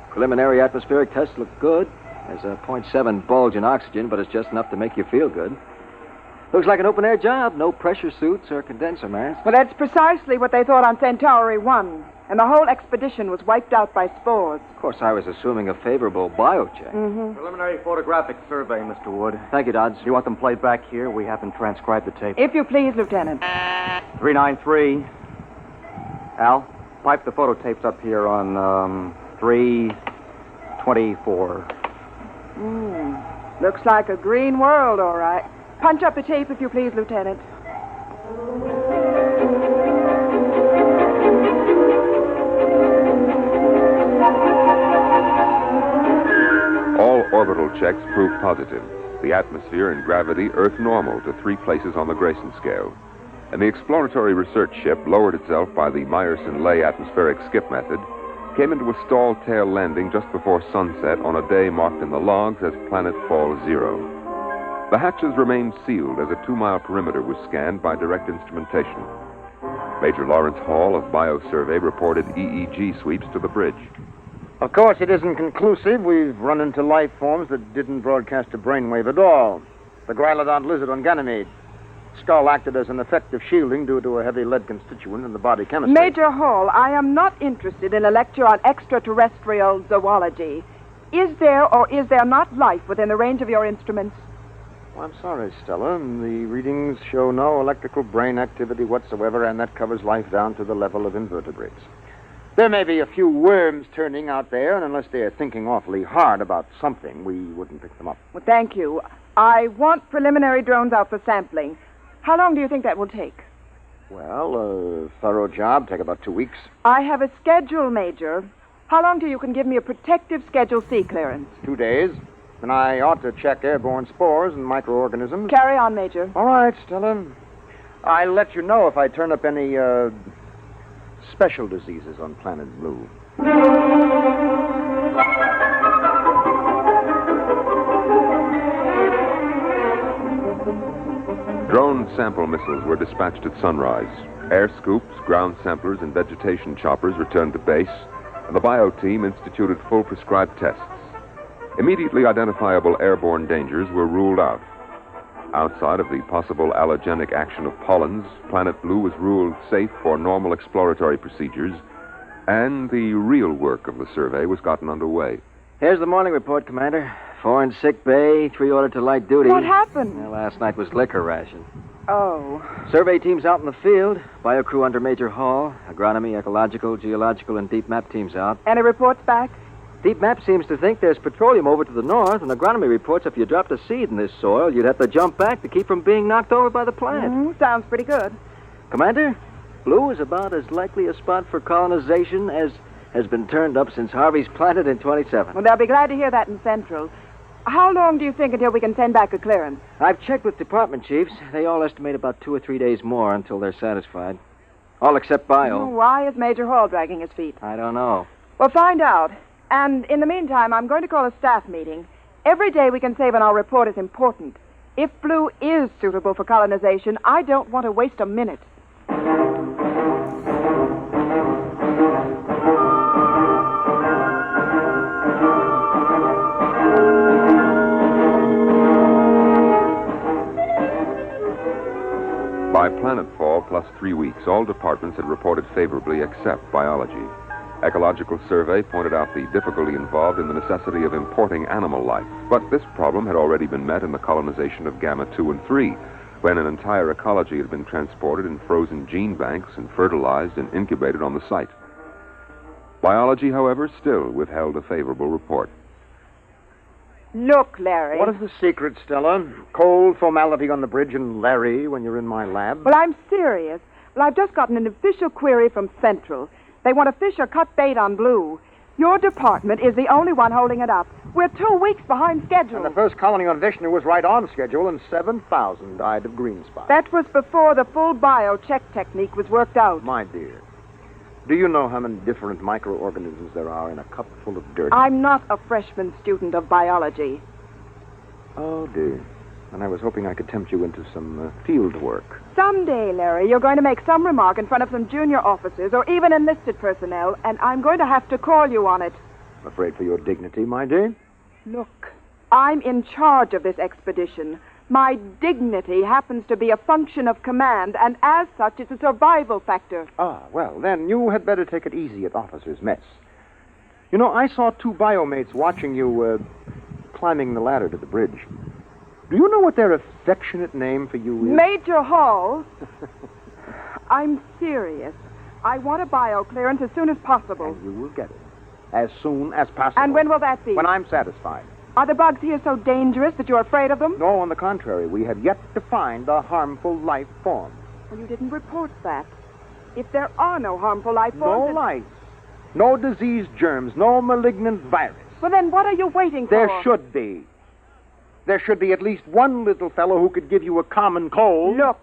Preliminary atmospheric tests look good. There's a 0.7 bulge in oxygen, but it's just enough to make you feel good. Looks like an open-air job. No pressure suits or condenser masks. Well, that's precisely what they thought on Centauri 1. And the whole expedition was wiped out by spores. Of course, I was assuming a favorable biocheck. Preliminary photographic survey, Mr. Wood. Thank you, Dodge. You want them played back here? We haven't transcribed the tape. If you please, Lieutenant. 393. Al, pipe the photo tapes up here on 324. Looks like a green world, all right. Punch up the tape, if you please, Lieutenant. All orbital checks proved positive. The atmosphere and gravity Earth normal to 3 places on the Grayson scale. And the exploratory research ship lowered itself by the Meyerson-Lay atmospheric skip method, came into a stalled tail landing just before sunset on a day marked in the logs as planetfall 0. The hatches remained sealed as a 2-mile perimeter was scanned by direct instrumentation. Major Lawrence Hall of Biosurvey reported EEG sweeps to the bridge. Of course, it isn't conclusive. We've run into life forms that didn't broadcast a brainwave at all. The Grylodon lizard on Ganymede. Skull acted as an effective shielding due to a heavy lead constituent in the body chemistry. Major Hall, I am not interested in a lecture on extraterrestrial zoology. Is there or is there not life within the range of your instruments? Well, I'm sorry, Stella. The readings show no electrical brain activity whatsoever, and that covers life down to the level of invertebrates. There may be a few worms turning out there, and unless they're thinking awfully hard about something, we wouldn't pick them up. Well, thank you. I want preliminary drones out for sampling. How long do you think that will take? Well, a thorough job, take about 2 weeks. I have a schedule, Major. How long till you can give me a protective Schedule C clearance? 2 days. And I ought to check airborne spores and microorganisms. Carry on, Major. All right, Stella. I'll let you know if I turn up any, special diseases on Planet Blue. Drone sample missiles were dispatched at sunrise. Air scoops, ground samplers, and vegetation choppers returned to base, and the bio team instituted full prescribed tests. Immediately identifiable airborne dangers were ruled out. Outside of the possible allergenic action of pollens, Planet Blue was ruled safe for normal exploratory procedures, and the real work of the survey was gotten underway. Here's the morning report, Commander. 4 in sick bay, 3 ordered to light duty. What happened? Well, last night was liquor ration. Oh. Survey teams out in the field, bio crew under Major Hall, agronomy, ecological, geological, and deep map teams out. Any reports back? Deep Map seems to think there's petroleum over to the north, and agronomy reports if you dropped a seed in this soil, you'd have to jump back to keep from being knocked over by the plant. Sounds pretty good. Commander, Blue is about as likely a spot for colonization as has been turned up since Harvey's Planet in 27. Well, they'll be glad to hear that in Central. How long do you think until we can send back a clearance? I've checked with department chiefs. They all estimate about 2 or 3 days more until they're satisfied. All except Bio. Why is Major Hall dragging his feet? I don't know. Well, find out. And in the meantime, I'm going to call a staff meeting. Every day we can save on our report is important. If blue is suitable for colonization, I don't want to waste a minute. By planetfall plus 3 weeks, all departments had reported favorably except biology. Ecological survey pointed out the difficulty involved in the necessity of importing animal life. But this problem had already been met in the colonization of Gamma 2 and 3, when an entire ecology had been transported in frozen gene banks and fertilized and incubated on the site. Biology, however, still withheld a favorable report. Look, Larry. What is the secret, Stella? Cold formality on the bridge and Larry when you're in my lab? Well, I'm serious. Well, I've just gotten an official query from Central. They want to fish or cut bait on blue. Your department is the only one holding it up. We're 2 weeks behind schedule. And the first colony on Vishnu was right on schedule, and 7,000 died of green spot. That was before the full biocheck technique was worked out. My dear, do you know how many different microorganisms there are in a cup full of dirt? I'm not a freshman student of biology. Oh, dear. And I was hoping I could tempt you into some field work. Someday, Larry, you're going to make some remark in front of some junior officers or even enlisted personnel, and I'm going to have to call you on it. I'm afraid for your dignity, my dear. Look, I'm in charge of this expedition. My dignity happens to be a function of command, and as such, it's a survival factor. Ah, well, then you had better take it easy at officers' mess. You know, I saw 2 biomates watching you, climbing the ladder to the bridge. Do you know what their affectionate name for you is? Major Hall. I'm serious. I want a bio clearance as soon as possible. And you will get it. As soon as possible. And when will that be? When I'm satisfied. Are the bugs here so dangerous that you're afraid of them? No, on the contrary. We have yet to find a harmful life form. Well, you didn't report that. If there are no harmful life forms... No lice. No disease germs. No malignant virus. Well, then what are you waiting for? There should be. There should be at least one little fellow who could give you a common cold. Look,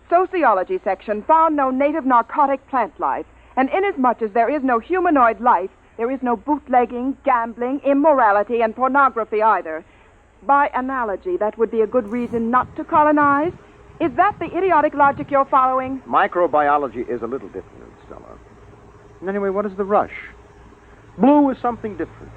sociology section found no native narcotic plant life. And inasmuch as there is no humanoid life, there is no bootlegging, gambling, immorality, and pornography either. By analogy, that would be a good reason not to colonize. Is that the idiotic logic you're following? Microbiology is a little different, Stella. And anyway, what is the rush? Blue is something different.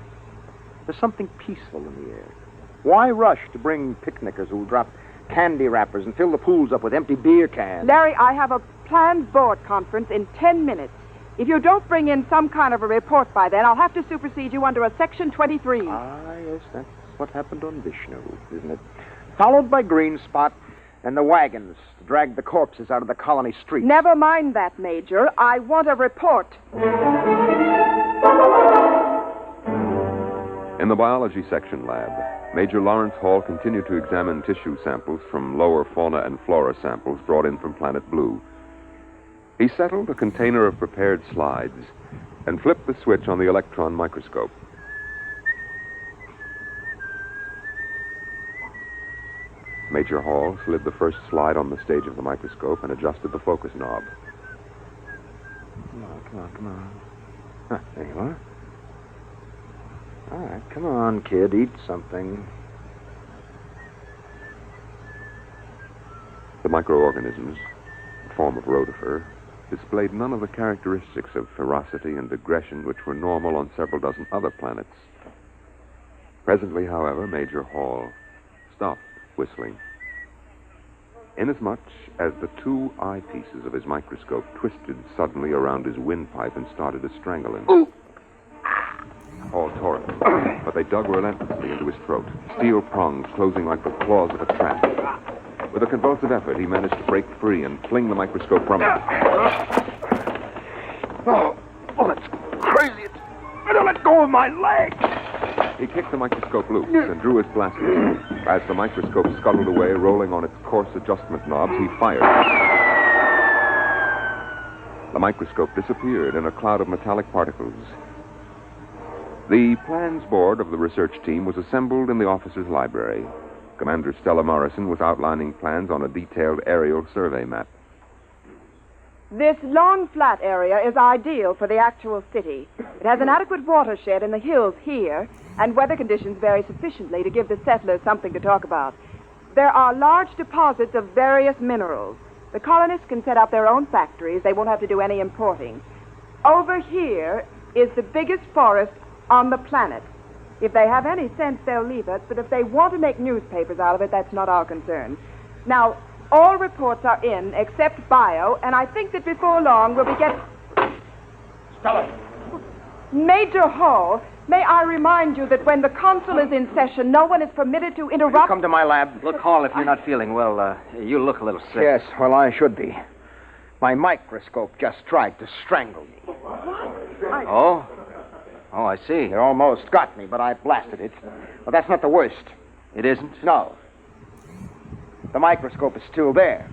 There's something peaceful in the air. Why rush to bring picnickers who drop candy wrappers and fill the pools up with empty beer cans? Larry, I have a planned board conference in 10 minutes. If you don't bring in some kind of a report by then, I'll have to supersede you under a Section 23. Ah, yes, that's what happened on Vishnu, isn't it? Followed by green spot and the wagons to drag the corpses out of the colony streets. Never mind that, Major. I want a report. In the biology section lab, Major Lawrence Hall continued to examine tissue samples from lower fauna and flora samples brought in from Planet Blue. He settled a container of prepared slides and flipped the switch on the electron microscope. Major Hall slid the first slide on the stage of the microscope and adjusted the focus knob. Come on. Huh, there you are. All right, come on, kid, eat something. The microorganisms, a form of rotifer, displayed none of the characteristics of ferocity and aggression which were normal on several dozen other planets. Presently, however, Major Hall stopped whistling. Inasmuch as the 2 eyepieces of his microscope twisted suddenly around his windpipe and started to strangle him. Ooh. Hall tore it, but they dug relentlessly into his throat, steel prongs closing like the claws of a trap. With a convulsive effort, he managed to break free and fling the microscope from him. Oh, that's crazy. It's better let go of my leg. He kicked the microscope loose and drew his blaster. As the microscope scuttled away, rolling on its coarse adjustment knobs, he fired. The microscope disappeared in a cloud of metallic particles. The plans board of the research team was assembled in the officers' library. Commander Stella Morrison was outlining plans on a detailed aerial survey map. This long, flat area is ideal for the actual city. It has an adequate watershed in the hills here, and weather conditions vary sufficiently to give the settlers something to talk about. There are large deposits of various minerals. The colonists can set up their own factories. They won't have to do any importing. Over here is the biggest forest on the planet. If they have any sense, they'll leave it, but if they want to make newspapers out of it, that's not our concern. Now, all reports are in except bio, and I think that before long we'll be getting... Stella! Major Hall, may I remind you that when the consul is in session, no one is permitted to interrupt... Come to my lab. Look, Hall, if you're not feeling well, you look a little sick. Yes, well, I should be. My microscope just tried to strangle me. Oh? Oh, I see. It almost got me, but I blasted it. But that's not the worst. It isn't? No. The microscope is still there.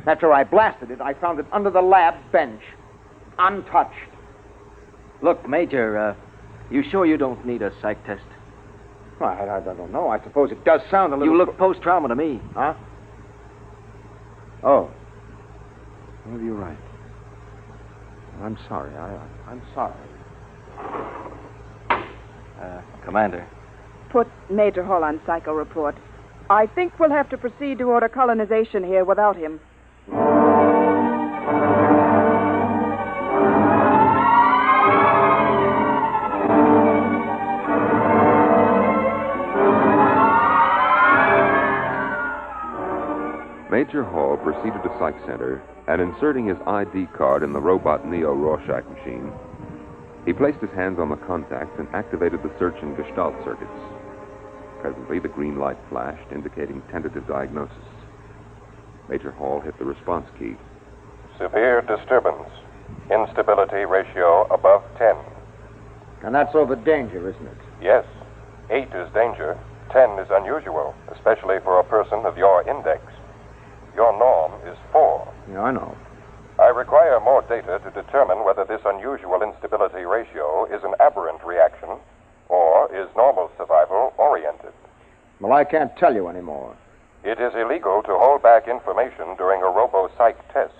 After I blasted it, I found it under the lab bench, untouched. Look, Major, you sure you don't need a psych test? Well, I don't know. I suppose it does sound a little... You look post-trauma to me. Huh? Oh. Maybe you're right. I'm sorry. I'm sorry. Commander. Put Major Hall on psycho report. I think we'll have to proceed to order colonization here without him. Major Hall proceeded to Psych Center and, inserting his ID card in the robot Neo Rorschach machine, he placed his hands on the contacts and activated the search and Gestalt circuits. Presently, the green light flashed, indicating tentative diagnosis. Major Hall hit the response key. Severe disturbance. Instability ratio above 10. And that's over danger, isn't it? Yes. 8 is danger. 10 is unusual, especially for a person of your index. Your norm is 4. Yeah, I know. I require more data to determine whether this unusual instability ratio is an aberrant reaction or is normal survival oriented. Well, I can't tell you anymore. It is illegal to hold back information during a robo-psych test.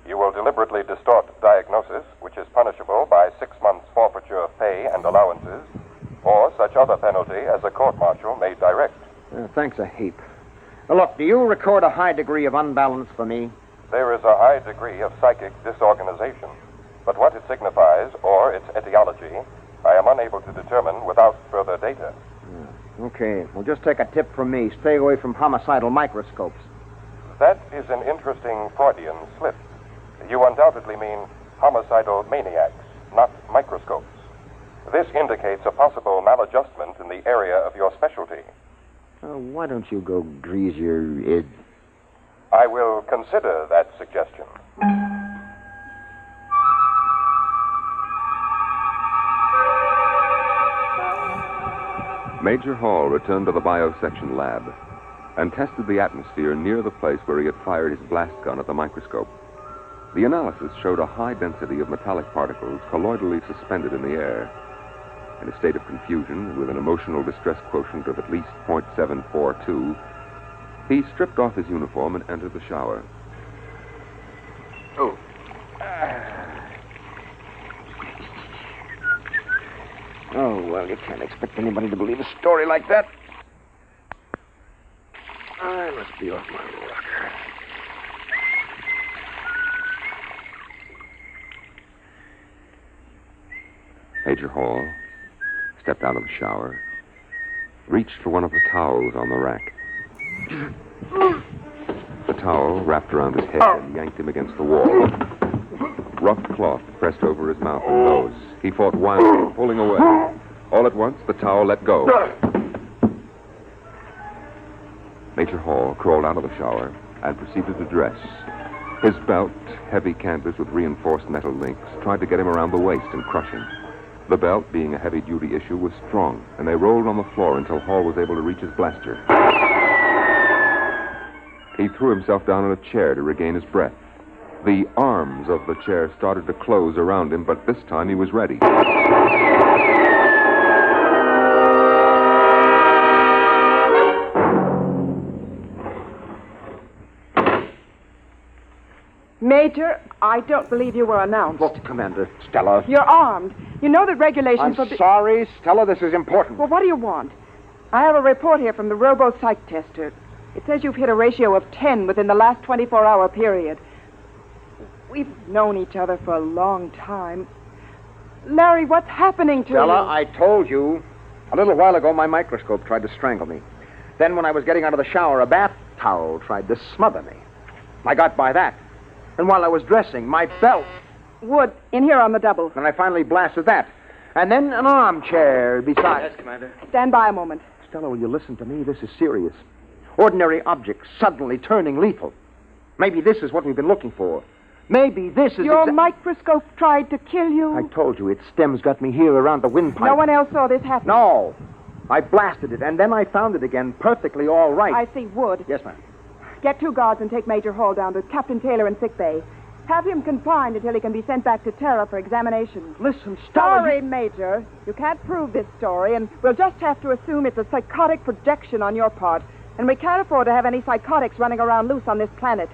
You will deliberately distort diagnosis, which is punishable by 6 months forfeiture of pay and allowances, or such other penalty as a court-martial may direct. Thanks a heap. Now, look, do you record a high degree of unbalance for me? There is a high degree of psychic disorganization, but what it signifies, or its etiology, I am unable to determine without further data. Okay, well, just take a tip from me. Stay away from homicidal microscopes. That is an interesting Freudian slip. You undoubtedly mean homicidal maniacs, not microscopes. This indicates a possible maladjustment in the area of your specialty. Why don't you go grease your id? I will consider that suggestion. Major Hall returned to the biosection lab and tested the atmosphere near the place where he had fired his blast gun at the microscope. The analysis showed a high density of metallic particles colloidally suspended in the air. In a state of confusion, with an emotional distress quotient of at least 0.742, he stripped off his uniform and entered the shower. Oh. Oh, well, you can't expect anybody to believe a story like that. I must be off my rocker. Major Hall stepped out of the shower, reached for one of the towels on the rack. The towel wrapped around his head and yanked him against the wall. Rough cloth pressed over his mouth and nose. He fought wildly, pulling away. All at once, the towel let go. Major Hall crawled out of the shower and proceeded to dress. His belt, heavy canvas with reinforced metal links, tried to get him around the waist and crush him. The belt, being a heavy-duty issue, was strong, and they rolled on the floor until Hall was able to reach his blaster. He threw himself down in a chair to regain his breath. The arms of the chair started to close around him, but this time he was ready. Major, I don't believe you were announced. Look, Commander, Stella. You're armed. You know that regulations I'm sorry, Stella, this is important. Well, what do you want? I have a report here from the robo-psych tester. It says you've hit a ratio of 10 within the last 24-hour period. We've known each other for a long time. Larry, what's happening to Stella, you? I told you. A little while ago, my microscope tried to strangle me. Then when I was getting out of the shower, a bath towel tried to smother me. I got by that. And while I was dressing, my belt... Wood, in here on the double. And I finally blasted that. And then an armchair beside... Yes, Commander. Stand by a moment. Stella, will you listen to me? This is serious. Ordinary objects suddenly turning lethal. Maybe this is what we've been looking for. Maybe this is... Your microscope tried to kill you? I told you, its stems got me here around the windpipe. No one else saw this happen? No. I blasted it, and then I found it again, perfectly all right. I see. Wood. Yes, ma'am. Get 2 guards and take Major Hall down to Captain Taylor in sickbay. Have him confined until he can be sent back to Terra for examination. Listen, Stella... Sorry, Major. You can't prove this story, and we'll just have to assume it's a psychotic projection on your part. And we can't afford to have any psychotics running around loose on this planet.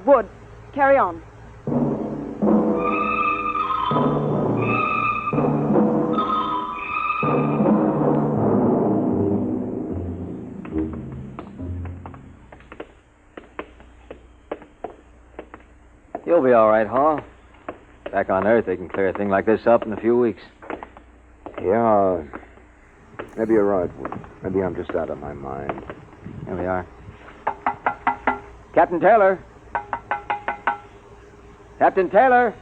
Wood, carry on. You'll be all right, Hall. Back on Earth, they can clear a thing like this up in a few weeks. Yeah, maybe you're right, Wood. Maybe I'm just out of my mind. Here we are. Captain Taylor. Captain Taylor.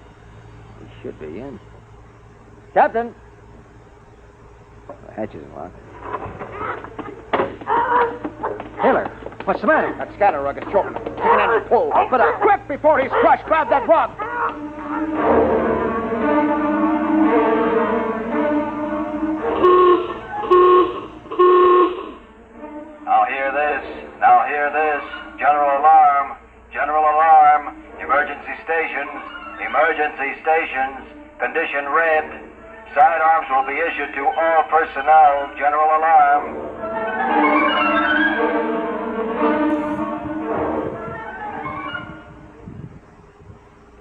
He should be in. Captain. The hatch isn't locked. Taylor, what's the matter? That scatter rug is choking him. Take an end and pull. But quick before he's crushed. Grab that rug. Now hear this. Now hear this. General alarm. General alarm. Emergency stations. Emergency stations. Condition red. Sidearms will be issued to all personnel. General alarm.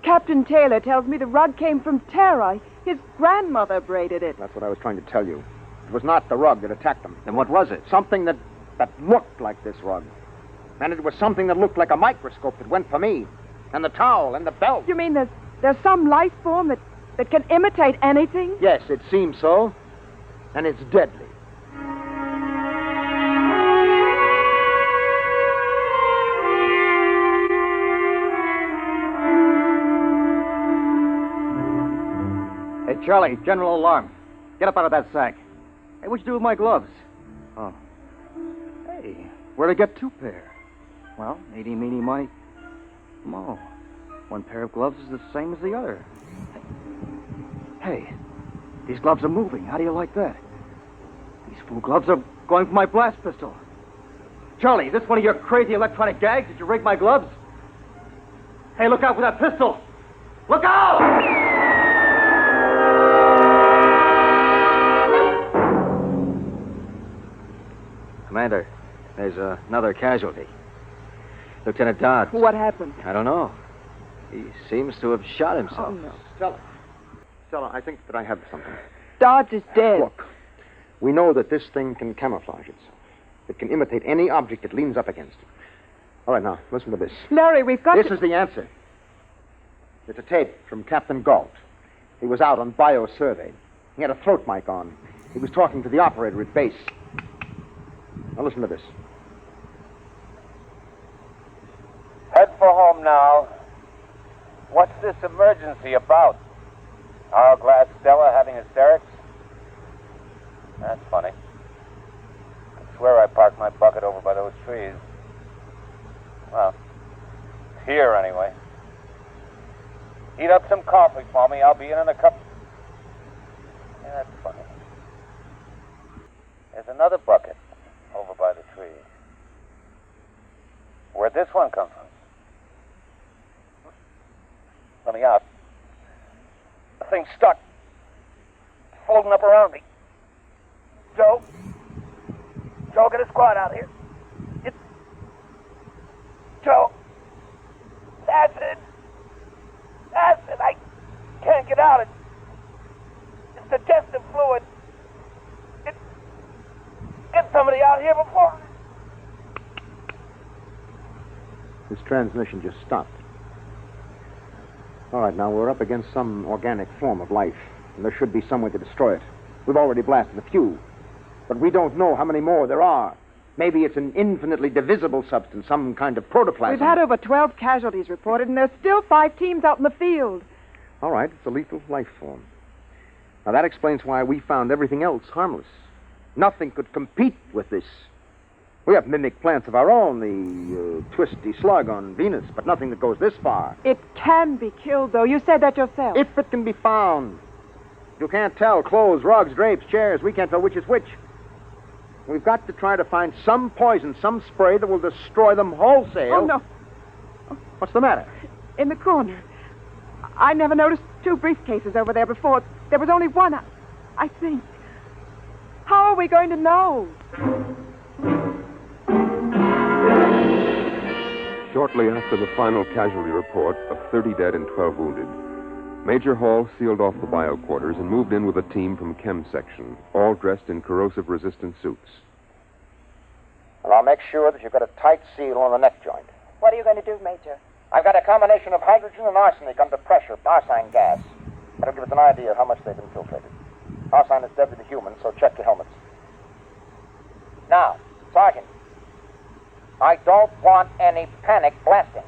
Captain Taylor tells me the rug came from Terra. His grandmother braided it. That's what I was trying to tell you. It was not the rug that attacked them. Then what was it? Something that looked like this rug. And it was something that looked like a microscope that went for me. And the towel and the belt. You mean there's some life form that can imitate anything? Yes, it seems so. And it's deadly. Hey, Charlie, general alarm. Get up out of that sack. Hey, what'd you do with my gloves? Oh. Hey, where'd I get 2 pair? Well, eeny, meeny, miny, mo. 1 pair of gloves is the same as the other. Hey, these gloves are moving. How do you like that? These fool gloves are going for my blast pistol. Charlie, is this one of your crazy electronic gags? Did you rig my gloves? Hey, look out for that pistol! Look out! Commander, there's another casualty. Lieutenant Dodds. What happened? I don't know. He seems to have shot himself. Oh, no. Stella, I think that I have something. Dodds is dead. Look, we know that this thing can camouflage itself. It can imitate any object it leans up against. All right, now, listen to this. Larry, we've got This is the answer. It's a tape from Captain Galt. He was out on bio-survey. He had a throat mic on. He was talking to the operator at base. Now, listen to this. Head for home now. What's this emergency about? Hourglass Stella having hysterics? That's funny. I swear I parked my bucket over by those trees. Well, here anyway. Heat up some coffee for me. I'll be in a couple... Yeah, that's funny. There's another bucket over by the tree. Where'd this one come from? Let me out. The thing's stuck. It's folding up around me. Joe, get a squad out here. Joe. That's it. out. It's digestive fluid. Get somebody out here before... This transmission just stopped. All right, now we're up against some organic form of life, and there should be some way to destroy it. We've already blasted a few, but we don't know how many more there are. Maybe it's an infinitely divisible substance, some kind of protoplasm. We've had over 12 casualties reported, and there's still 5 teams out in the field. All right, it's a lethal life form. Now, that explains why we found everything else harmless. Nothing could compete with this. We have mimic plants of our own, the twisty slug on Venus, but nothing that goes this far. It can be killed, though. You said that yourself. If it can be found. You can't tell. Clothes, rugs, drapes, chairs. We can't tell which is which. We've got to try to find some poison, some spray that will destroy them wholesale. Oh, no. What's the matter? In the corner. I never noticed 2 briefcases over there before. There was only one, I think. How are we going to know? Shortly after the final casualty report of 30 dead and 12 wounded, Major Hall sealed off the bio quarters and moved in with a team from Chem Section, all dressed in corrosive-resistant suits. And I'll make sure that you've got a tight seal on the neck joint. What are you going to do, Major? I've got a combination of hydrogen and arsenic under pressure, arsine gas. That'll give us an idea of how much they've infiltrated. Arsine is deadly to humans, so check your helmets. Now, Sergeant, I don't want any panic blasting.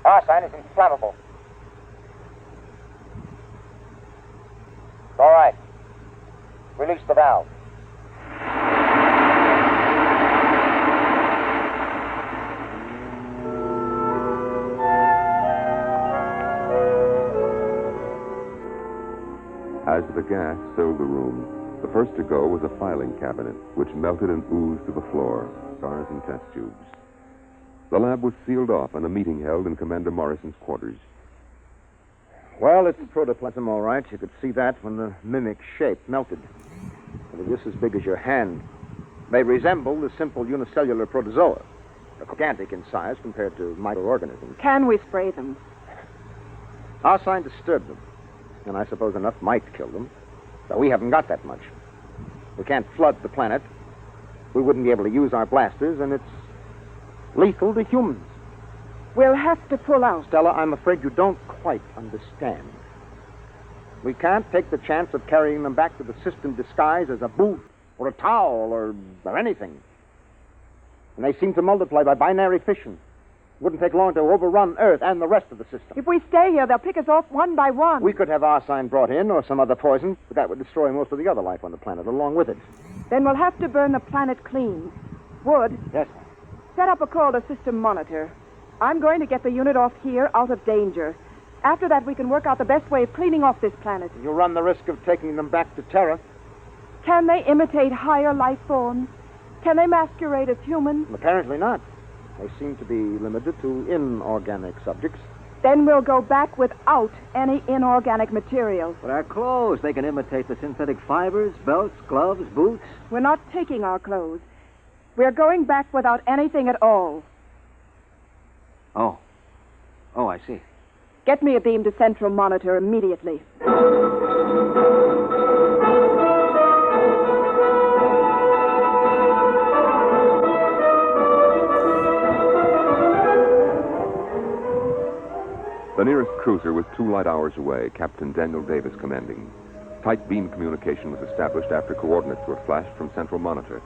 Arsine is inflammable. All right. Release the valve. As the gas filled the room, the first to go was a filing cabinet, which melted and oozed to the floor, stars and test tubes. The lab was sealed off and a meeting held in Commander Morrison's quarters. Well, it's protoplasm, all right. You could see that when the mimic shape melted. They're just as big as your hand. They resemble the simple unicellular protozoa. They're gigantic in size compared to microorganisms. Can we spray them? Arsine disturbed them, and I suppose enough might kill them. But we haven't got that much. We can't flood the planet. We wouldn't be able to use our blasters, and it's lethal to humans. We'll have to pull out. Stella, I'm afraid you don't quite understand. We can't take the chance of carrying them back to the system disguised as a boot or a towel or anything. And they seem to multiply by binary fission. It wouldn't take long to overrun Earth and the rest of the system. If we stay here, they'll pick us off one by one. We could have arsine brought in or some other poison, but that would destroy most of the other life on the planet along with it. Then we'll have to burn the planet clean. Wood? Yes. Set up a call to system monitor. I'm going to get the unit off here out of danger. After that, we can work out the best way of cleaning off this planet. You run the risk of taking them back to Terra. Can they imitate higher life forms? Can they masquerade as humans? Apparently not. They seem to be limited to inorganic subjects. Then we'll go back without any inorganic material. But our clothes, they can imitate the synthetic fibers, belts, gloves, boots. We're not taking our clothes. We're going back without anything at all. Oh, I see. Get me a beam to central monitor immediately. The nearest cruiser was 2 light hours away, Captain Daniel Davis commanding. Tight beam communication was established after coordinates were flashed from central monitor.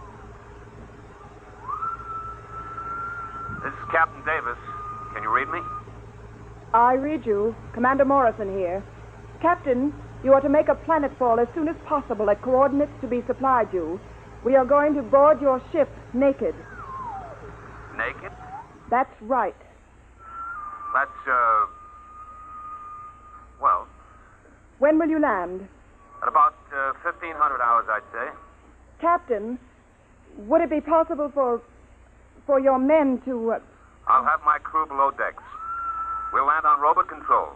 This is Captain Davis. Can you read me? I read you. Commander Morrison here. Captain, you are to make a planetfall as soon as possible at coordinates to be supplied you. We are going to board your ship naked. Naked? That's right. That's, well, When will you land? at about 1,500 hours, I'd say. Captain, would it be possible for your men to... I'll have my crew below decks. We'll land on robot control.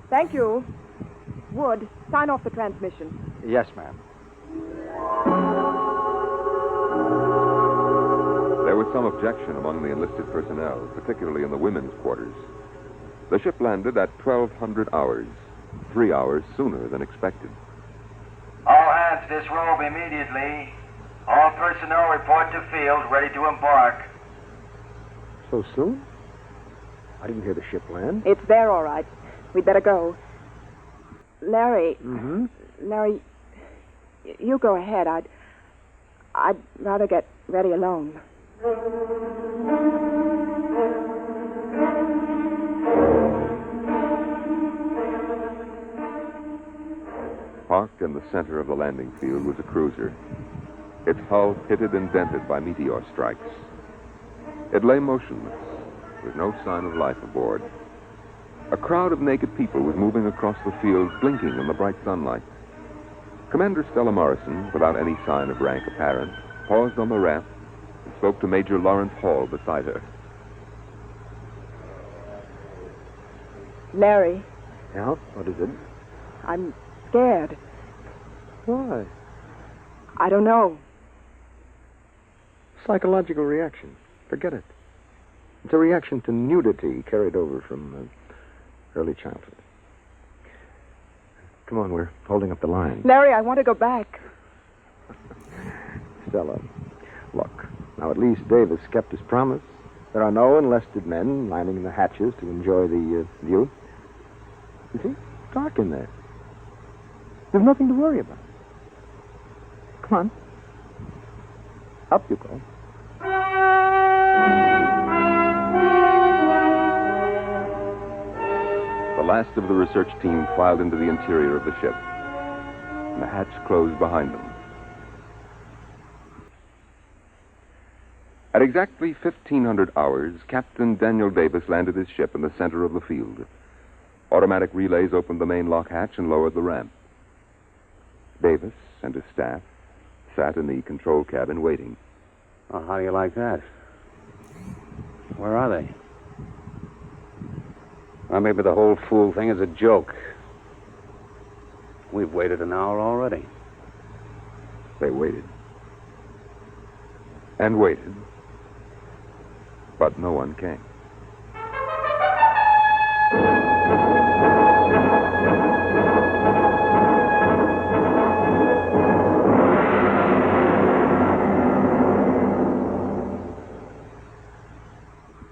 Thank you. Wood, sign off the transmission. Yes, ma'am. There was some objection among the enlisted personnel, particularly in the women's quarters. The ship landed at 1,200 hours. 3 hours sooner than expected. All hands disrobe immediately. All personnel report to field, ready to embark. So soon? I didn't hear the ship land. It's there, all right. We'd better go. Larry. Mm-hmm. Larry, you go ahead. I'd rather get ready alone. Parked in the center of the landing field was a cruiser, its hull pitted and dented by meteor strikes. It lay motionless, with no sign of life aboard. A crowd of naked people was moving across the field, blinking in the bright sunlight. Commander Stella Morrison, without any sign of rank apparent, paused on the ramp and spoke to Major Lawrence Hall beside her. Larry, Yeah? What is it? I'm scared. Why? I don't know. Psychological reaction. Forget it. It's a reaction to nudity carried over from early childhood. Come on, we're holding up the line. Larry, I want to go back. Stella, look. Now, at least Davis kept his promise. There are no enlisted men lining the hatches to enjoy the view. You see? It's dark in there. There's nothing to worry about. Come on. Up you go. The last of the research team filed into the interior of the ship, and the hatch closed behind them. At exactly 1500 hours, Captain Daniel Davis landed his ship in the center of the field. Automatic relays opened the main lock hatch and lowered the ramp. Davis and his staff sat in the control cabin waiting. Well, how do you like that? Where are they? Well, maybe the whole fool thing is a joke. We've waited an hour already. They waited. And waited. But no one came.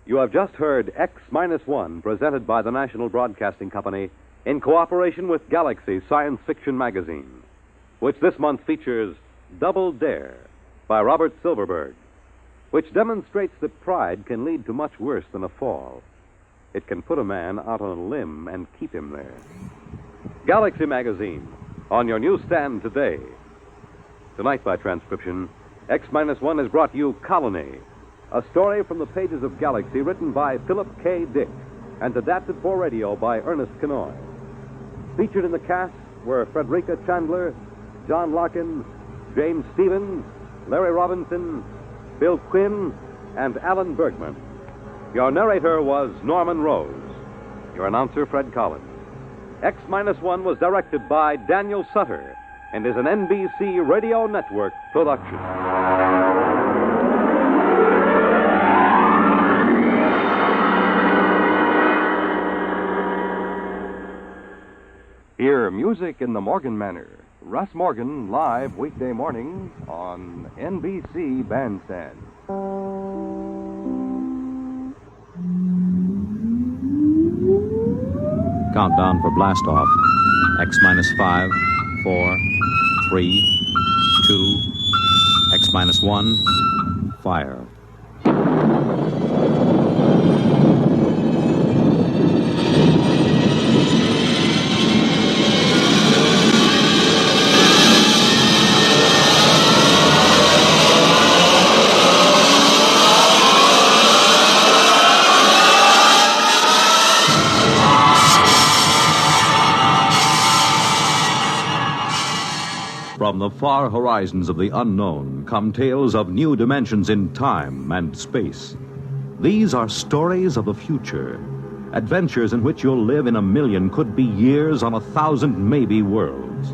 You have just heard X-1, presented by the National Broadcasting Company in cooperation with Galaxy Science Fiction Magazine, which this month features Double Dare by Robert Silverberg, which demonstrates that pride can lead to much worse than a fall. It can put a man out on a limb and keep him there. Galaxy Magazine, on your newsstand today. Tonight, by transcription, X-1 has brought you Colony, a story from the pages of Galaxy written by Philip K. Dick and adapted for radio by Ernest Kenoy. Featured in the cast were Frederica Chandler, John Larkin, James Stevens, Larry Robinson, Bill Quinn, and Alan Bergman. Your narrator was Norman Rose. Your announcer, Fred Collins. X-1 was directed by Daniel Sutter and is an NBC Radio Network production. Hear music in the Morgan manner. Russ Morgan, live weekday mornings on NBC Bandstand. Countdown for blast off. X-5, 4, 3, 2, X-1, fire. From the far horizons of the unknown come tales of new dimensions in time and space. These are stories of the future, adventures in which you'll live in a million, could be years on 1,000 maybe worlds.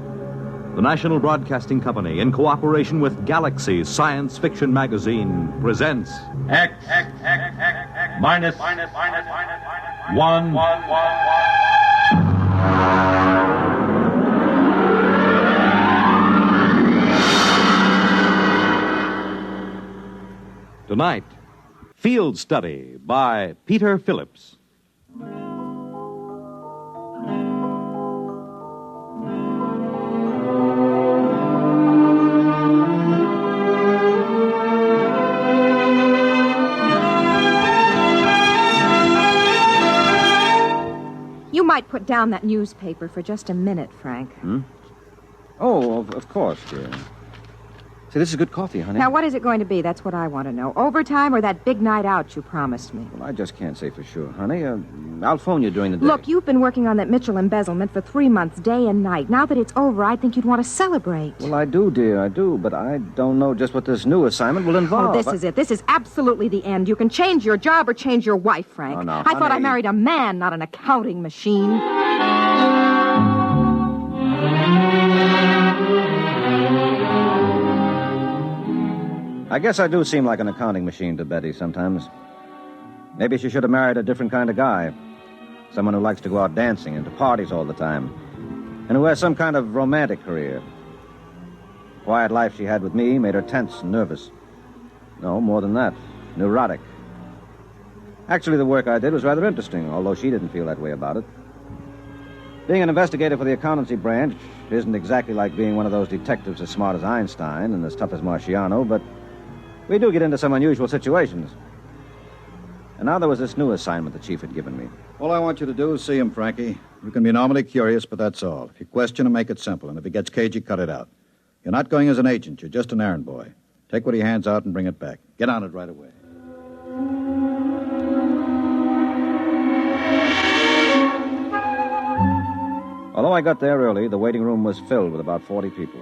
The National Broadcasting Company, in cooperation with Galaxy Science Fiction Magazine, presents X-1. Tonight, Field Study by Peter Phillips. You might put down that newspaper for just a minute, Frank. Oh, of course, dear. See, this is good coffee, honey. Now, what is it going to be? That's what I want to know. Overtime or that big night out you promised me? Well, I just can't say for sure, honey. I'll phone you during the day. Look, you've been working on that Mitchell embezzlement for 3 months, day and night. Now that it's over, I think you'd want to celebrate. Well, I do, dear, I do. But I don't know just what this new assignment will involve. Oh, this is it. This is absolutely the end. You can change your job or change your wife, Frank. Oh, no, I thought I honey. married a man, not an accounting machine. I guess I do seem like an accounting machine to Betty sometimes. Maybe she should have married a different kind of guy. Someone who likes to go out dancing and to parties all the time. And who has some kind of romantic career. The quiet life she had with me made her tense and nervous. No, more than that. Neurotic. Actually, the work I did was rather interesting, although she didn't feel that way about it. Being an investigator for the accountancy branch isn't exactly like being one of those detectives as smart as Einstein and as tough as Marciano, but we do get into some unusual situations. And now there was this new assignment the chief had given me. All I want you to do is see him, Frankie. You can be normally curious, but that's all. If you question him, make it simple. And if he gets cagey, cut it out. You're not going as an agent. You're just an errand boy. Take what he hands out and bring it back. Get on it right away. Although I got there early, the waiting room was filled with about 40 people.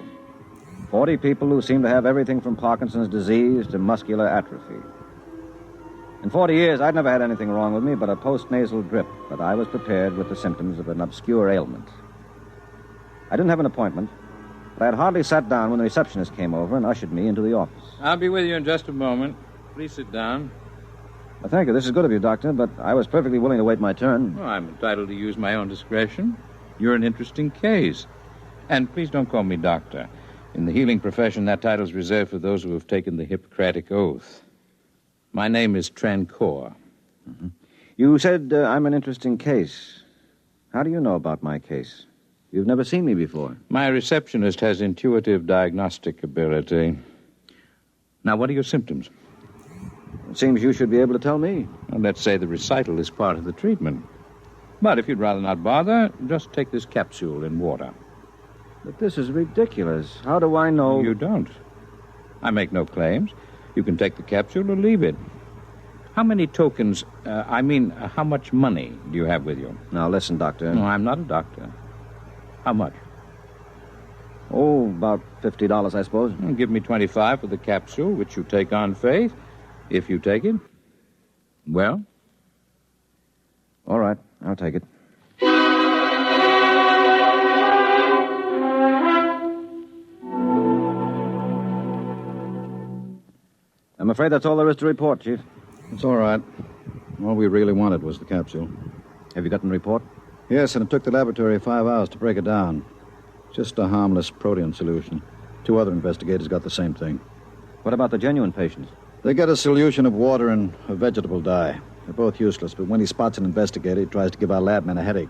40 people who seemed to have everything from Parkinson's disease to muscular atrophy. In 40 years, I'd never had anything wrong with me but a postnasal drip, but I was prepared with the symptoms of an obscure ailment. I didn't have an appointment, but I had hardly sat down when the receptionist came over and ushered me into the office. I'll be with you in just a moment. Please sit down. Well, thank you. This is good of you, Doctor, but I was perfectly willing to wait my turn. Well, I'm entitled to use my own discretion. You're an interesting case. And please don't call me doctor. In the healing profession, that title's reserved for those who have taken the Hippocratic Oath. My name is Trancor. Mm-hmm. You said I'm an interesting case. How do you know about my case? You've never seen me before. My receptionist has intuitive diagnostic ability. Now, what are your symptoms? It seems you should be able to tell me. Well, let's say the recital is part of the treatment. But if you'd rather not bother, just take this capsule in water. But this is ridiculous. How do I know? You don't. I make no claims. You can take the capsule or leave it. How many tokens, how much money do you have with you? Now, listen, Doctor. No, I'm not a doctor. How much? Oh, about $50, I suppose. Well, give me $25 for the capsule, which you take on faith. If you take it, well? All right, I'll take it. I'm afraid that's all there is to report, Chief. It's all right. All we really wanted was the capsule. Have you gotten a report? Yes, and it took the laboratory 5 hours to break it down. Just a harmless protein solution. 2 other investigators got the same thing. What about the genuine patients? They get a solution of water and a vegetable dye. They're both useless, but when he spots an investigator, he tries to give our lab man a headache.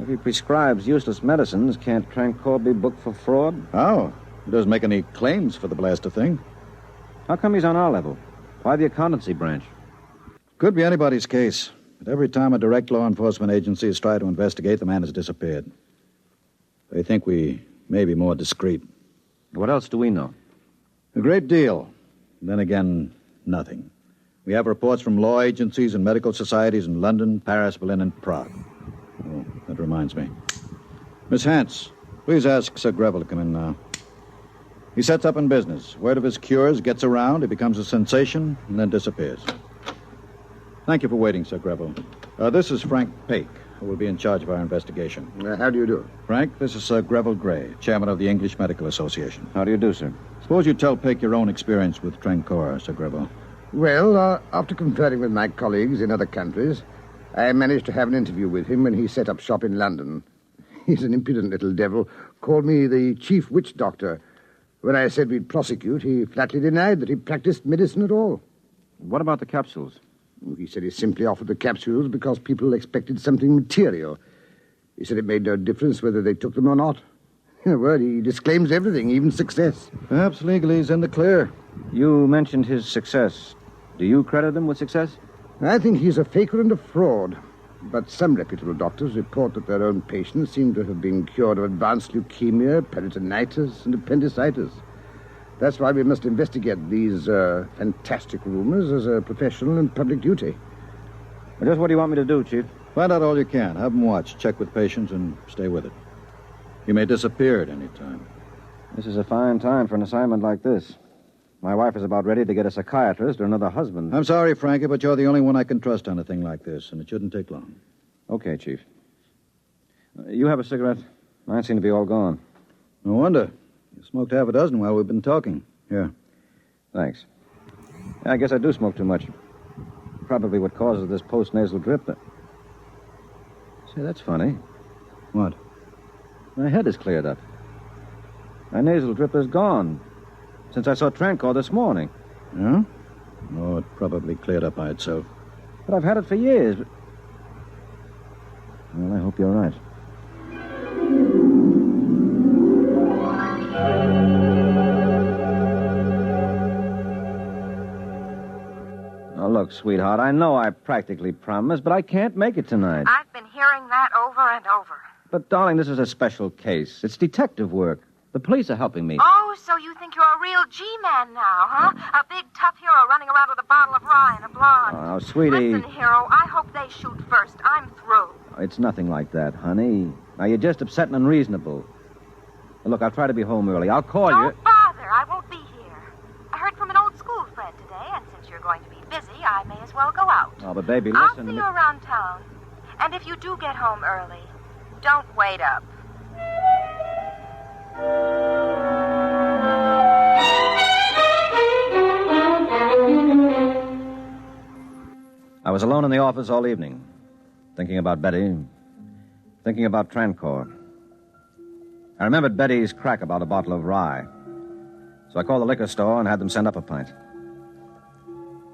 If he prescribes useless medicines, can't Trancor be booked for fraud? Oh, he doesn't make any claims for the blaster thing. How come he's on our level? Why the accountancy branch? Could be anybody's case. But every time a direct law enforcement agency has tried to investigate, the man has disappeared. They think we may be more discreet. What else do we know? A great deal. Then again, nothing. We have reports from law agencies and medical societies in London, Paris, Berlin, and Prague. Oh, that reminds me. Miss Hance, please ask Sir Greville to come in now. He sets up in business. Word of his cures gets around, he becomes a sensation, and then disappears. Thank you for waiting, Sir Greville. This is Frank Pake, who will be in charge of our investigation. How do you do? Frank, this is Sir Greville Gray, chairman of the English Medical Association. How do you do, sir? Suppose you tell Pake your own experience with Trancor, Sir Greville. Well, after conferring with my colleagues in other countries, I managed to have an interview with him when he set up shop in London. He's an impudent little devil, called me the chief witch doctor. When I said we'd prosecute, he flatly denied that he practiced medicine at all. What about the capsules? He said he simply offered the capsules because people expected something material. He said it made no difference whether they took them or not. In a word, he disclaims everything, even success. Perhaps legally he's in the clear. You mentioned his success. Do you credit him with success? I think he's a faker and a fraud. But some reputable doctors report that their own patients seem to have been cured of advanced leukemia, peritonitis, and appendicitis. That's why we must investigate these fantastic rumors as a professional and public duty. Well, just what do you want me to do, Chief? Find out all you can. Have him watched. Check with patients and stay with it. He may disappear at any time. This is a fine time for an assignment like this. My wife is about ready to get a psychiatrist or another husband. I'm sorry, Frankie, but you're the only one I can trust on a thing like this, and it shouldn't take long. Okay, Chief. You have a cigarette? Mine seem to be all gone. No wonder. You smoked half a dozen while we've been talking. Here. Thanks. I guess I do smoke too much. Probably what causes this post-nasal drip. Say, that's funny. What? My head is cleared up. My nasal drip is gone. Since I saw Trancor this morning. Yeah? Oh, it probably cleared up by itself. But I've had it for years. Well, I hope you're right. Oh, look, sweetheart, I know I practically promised, but I can't make it tonight. I've been hearing that over and over. But, darling, this is a special case. It's detective work. The police are helping me. Oh, so you think you're a real G-man now, huh? A big, tough hero running around with a bottle of rye and a blonde. Oh, sweetie. Listen, hero, I hope they shoot first. I'm through. It's nothing like that, honey. Now, you're just upset and unreasonable. Look, I'll try to be home early. I'll call you. Don't bother. I won't be here. I heard from an old school friend today, and since you're going to be busy, I may as well go out. Oh, but baby, I'll listen. see you around town. And if you do get home early, don't wait up. I was alone in the office all evening, thinking about Betty, thinking about Trancor. I remembered Betty's crack about a bottle of rye, so I called the liquor store and had them send up a pint.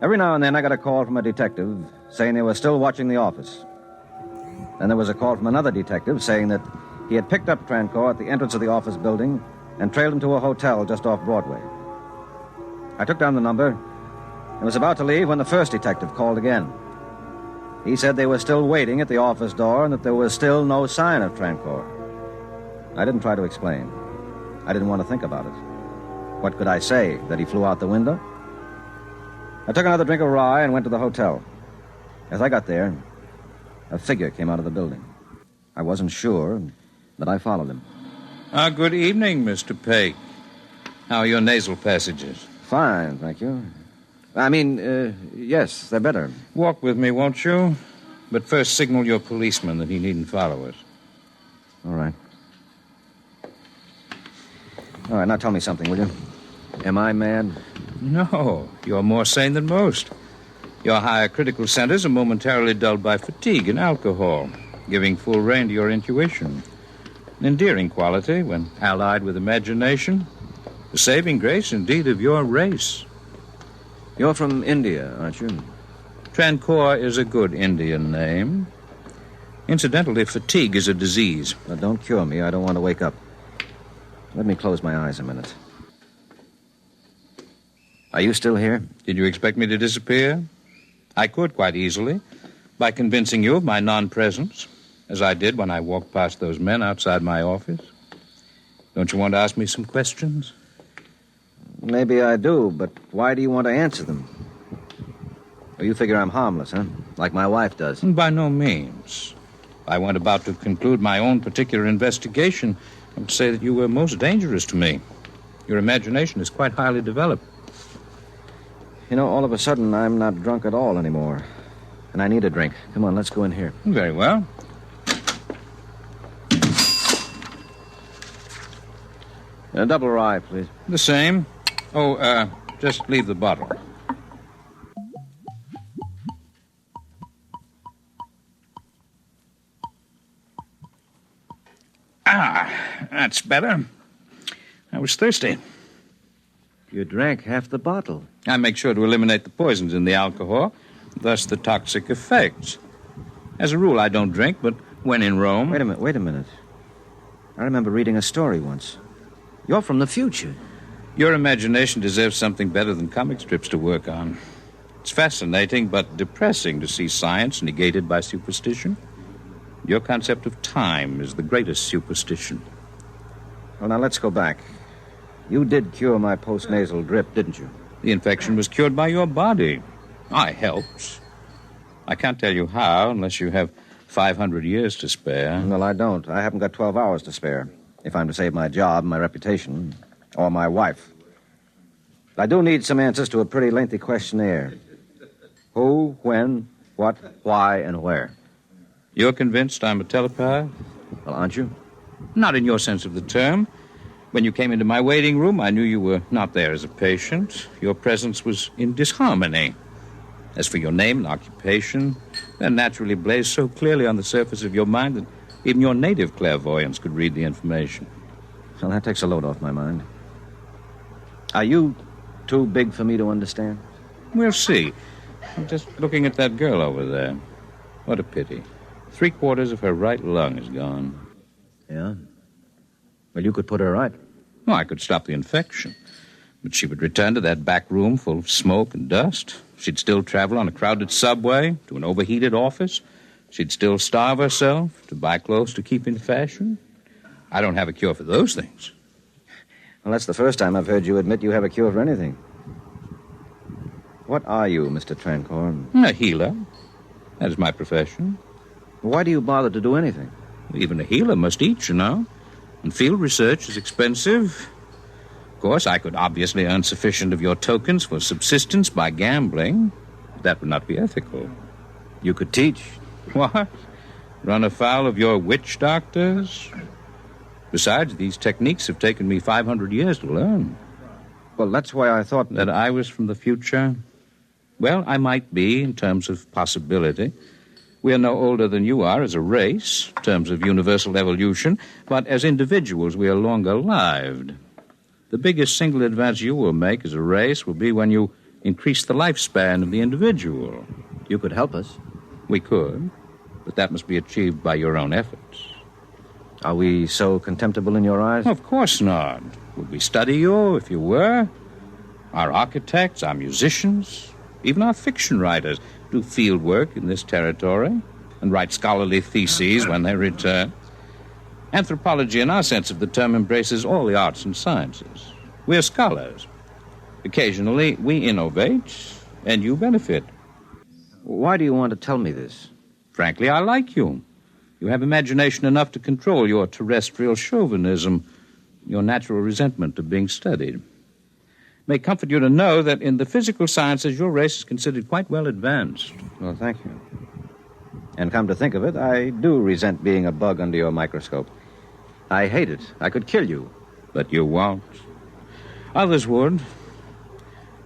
Every now and then I got a call from a detective saying they were still watching the office. Then there was a call from another detective saying that he had picked up Trancor at the entrance of the office building and trailed him to a hotel just off Broadway. I took down the number and was about to leave when the first detective called again. He said they were still waiting at the office door and that there was still no sign of Trancor. I didn't try to explain. I didn't want to think about it. What could I say? That he flew out the window? I took another drink of rye and went to the hotel. As I got there, a figure came out of the building. I wasn't sure, but I followed him. Good evening, Mr. Pake. How are your nasal passages? Fine, thank you. Yes, they're better. Walk with me, won't you? But first signal your policeman that he needn't follow us. All right. All right, now tell me something, will you? Am I mad? No, you're more sane than most. Your higher critical centers are momentarily dulled by fatigue and alcohol, giving full rein to your intuition. An endearing quality when allied with imagination. The saving grace, indeed, of your race. You're from India, aren't you? Trancor is a good Indian name. Incidentally, fatigue is a disease. Now, don't cure me. I don't want to wake up. Let me close my eyes a minute. Are you still here? Did you expect me to disappear? I could quite easily, by convincing you of my non-presence, as I did when I walked past those men outside my office. Don't you want to ask me some questions? Maybe I do, but why do you want to answer them? Well, you figure I'm harmless, huh? Like my wife does. By no means. If I went about to conclude my own particular investigation, I would say that you were most dangerous to me. Your imagination is quite highly developed. You know, all of a sudden, I'm not drunk at all anymore. And I need a drink. Come on, let's go in here. Very well. A double rye, please. The same. Oh, just leave the bottle. Ah, that's better. I was thirsty. You drank half the bottle. I make sure to eliminate the poisons in the alcohol, thus the toxic effects. As a rule, I don't drink, but when in Rome... Wait a minute. I remember reading a story once. You're from the future. Your imagination deserves something better than comic strips to work on. It's fascinating, but depressing to see science negated by superstition. Your concept of time is the greatest superstition. Well, now let's go back. You did cure my postnasal drip, didn't you? The infection was cured by your body. I helped. I can't tell you how unless you have 500 years to spare. Well, I don't. I haven't got 12 hours to spare. If I'm to save my job, my reputation, or my wife. I do need some answers to a pretty lengthy questionnaire. Who, when, what, why, and where. You're convinced I'm a telepath? Well, aren't you? Not in your sense of the term. When you came into my waiting room, I knew you were not there as a patient. Your presence was in disharmony. As for your name and occupation, they're naturally blazed so clearly on the surface of your mind that even your native clairvoyance could read the information. Well, that takes a load off my mind. Are you too big for me to understand? We'll see. I'm just looking at that girl over there. What a pity. 3/4 of her right lung is gone. Yeah? Well, you could put her right. Well, I could stop the infection. But she would return to that back room full of smoke and dust. She'd still travel on a crowded subway to an overheated office. She'd still starve herself to buy clothes to keep in fashion. I don't have a cure for those things. Well, that's the first time I've heard you admit you have a cure for anything. What are you, Mr. Trancorn? A healer. That is my profession. Why do you bother to do anything? Even a healer must eat, you know. And field research is expensive. Of course, I could obviously earn sufficient of your tokens for subsistence by gambling. But that would not be ethical. You could teach. What? Run afoul of your witch doctors? Besides, these techniques have taken me 500 years to learn. Well, that's why I thought... That I was from the future? Well, I might be in terms of possibility. We are no older than you are as a race, in terms of universal evolution, but as individuals we are longer lived. The biggest single advance you will make as a race will be when you increase the lifespan of the individual. You could help us. We could, but that must be achieved by your own efforts. Are we so contemptible in your eyes? Of course not. Would we study you if you were? Our architects, our musicians, even our fiction writers do field work in this territory and write scholarly theses when they return. Anthropology, in our sense of the term, embraces all the arts and sciences. We're scholars. Occasionally, we innovate, and you benefit. Why do you want to tell me this? Frankly, I like you. You have imagination enough to control your terrestrial chauvinism, your natural resentment of being studied. It may comfort you to know that in the physical sciences, your race is considered quite well advanced. Well, thank you. And come to think of it, I do resent being a bug under your microscope. I hate it. I could kill you. But you won't. Others would.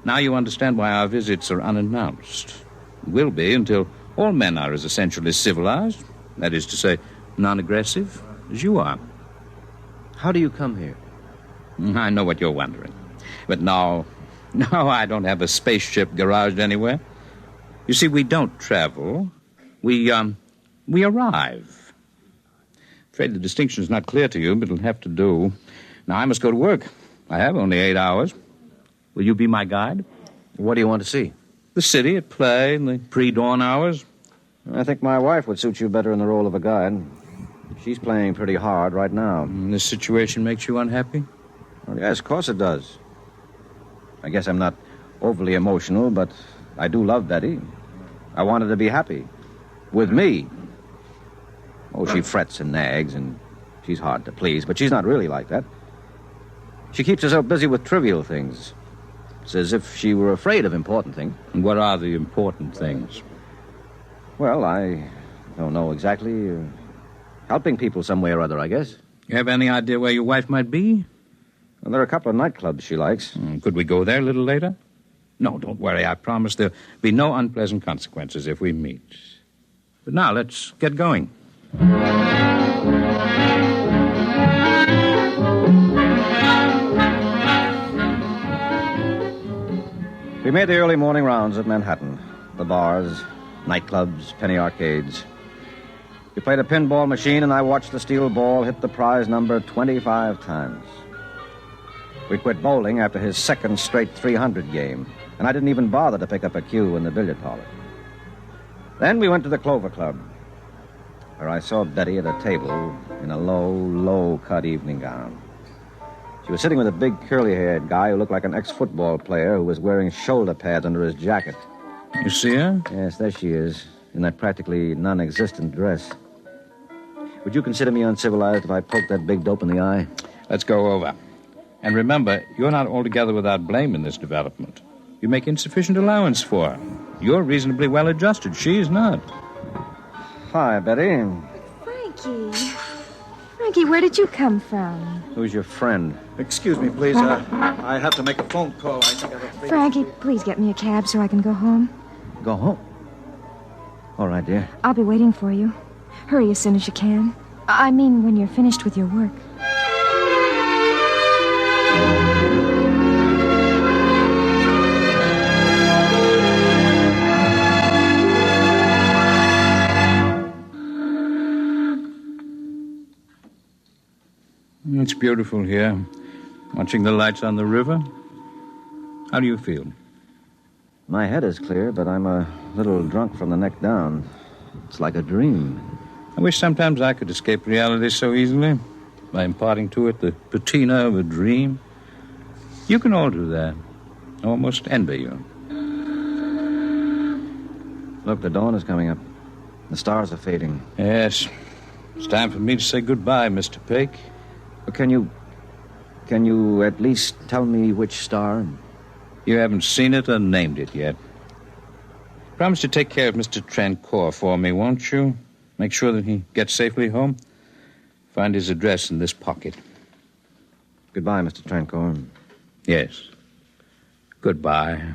Now you understand why our visits are unannounced. Will be until all men are as essentially civilized, that is to say, non-aggressive, as you are. How do you come here? I know what you're wondering. But no, I don't have a spaceship garaged anywhere. You see, we don't travel. We arrive. Afraid the distinction is not clear to you, but it'll have to do. Now, I must go to work. I have only 8 hours. Will you be my guide? What do you want to see? The city at play in the pre-dawn hours. I think my wife would suit you better in the role of a guide. She's playing pretty hard right now. And this situation makes you unhappy? Well, yes, of course it does. I guess I'm not overly emotional, but I do love Betty. I want her to be happy. With me. Oh, she frets and nags, and she's hard to please, but she's not really like that. She keeps herself busy with trivial things. It's as if she were afraid of important things. And what are the important things? Well, I don't know exactly. Helping people some way or other, I guess. You have any idea where your wife might be? Well, there are a couple of nightclubs she likes. Could we go there a little later? No, don't worry. I promise there'll be no unpleasant consequences if we meet. But now, let's get going. We made the early morning rounds of Manhattan. The bars, nightclubs, penny arcades. We played a pinball machine, and I watched the steel ball hit the prize number 25 times. We quit bowling after his second straight 300 game, and I didn't even bother to pick up a cue in the billiard parlor. Then we went to the Clover Club, where I saw Betty at a table in a low-cut evening gown. She was sitting with a big curly-haired guy who looked like an ex-football player who was wearing shoulder pads under his jacket. You see her? Yes, there she is, in that practically non-existent dress. Would you consider me uncivilized if I poked that big dope in the eye? Let's go over. And remember, you're not altogether without blame in this development. You make insufficient allowance for her. You're reasonably well adjusted. She is not. Hi, Betty. Frankie, where did you come from? Who's your friend? Excuse me, please. I have to make a phone call. I think I have a... Frankie, please get me a cab so I can go home. Go home? All right, dear. I'll be waiting for you. Hurry as soon as you can. I mean, when you're finished with your work. It's beautiful here, watching the lights on the river. How do you feel? My head is clear, but I'm a little drunk from the neck down. It's like a dream. I wish sometimes I could escape reality so easily, by imparting to it the patina of a dream. You can all do that. I almost envy you. Look, the dawn is coming up. The stars are fading. Yes. It's time for me to say goodbye, Mr. Pake. Can you at least tell me which star? You haven't seen it or named it yet. Promise to take care of Mr. Trancore for me, won't you? Make sure that he gets safely home. Find his address in this pocket. Goodbye, Mr. Trancore. Yes. Goodbye.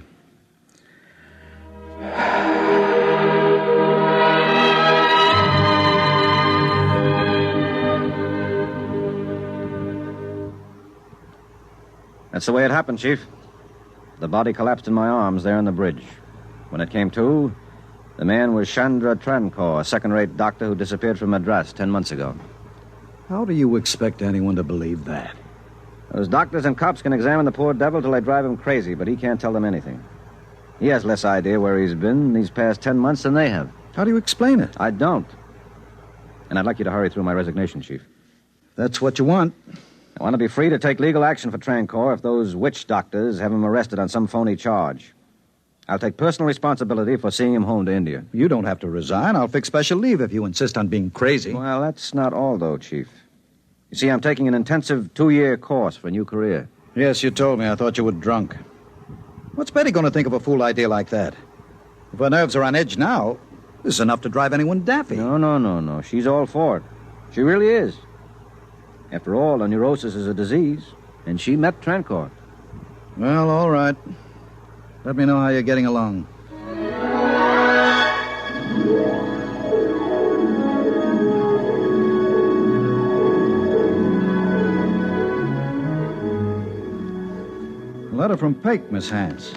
That's the way it happened, Chief. The body collapsed in my arms there on the bridge. When it came to, the man was Chandra Trancore, a second-rate doctor who disappeared from Madras 10 months ago. How do you expect anyone to believe that? Those doctors and cops can examine the poor devil till they drive him crazy, but he can't tell them anything. He has less idea where he's been these past 10 months than they have. How do you explain it? I don't. And I'd like you to hurry through my resignation, Chief. That's what you want. I want to be free to take legal action for Trancore if those witch doctors have him arrested on some phony charge. I'll take personal responsibility for seeing him home to India. You don't have to resign. I'll fix special leave if you insist on being crazy. Well, that's not all, though, Chief. You see, I'm taking an intensive 2-year course for a new career. Yes, you told me. I thought you were drunk. What's Betty going to think of a fool idea like that? If her nerves are on edge now, this is enough to drive anyone daffy. No. She's all for it. She really is. After all, a neurosis is a disease, and she met Trancore. Well, all right. Let me know how you're getting along. A letter from Pake, Miss Hance.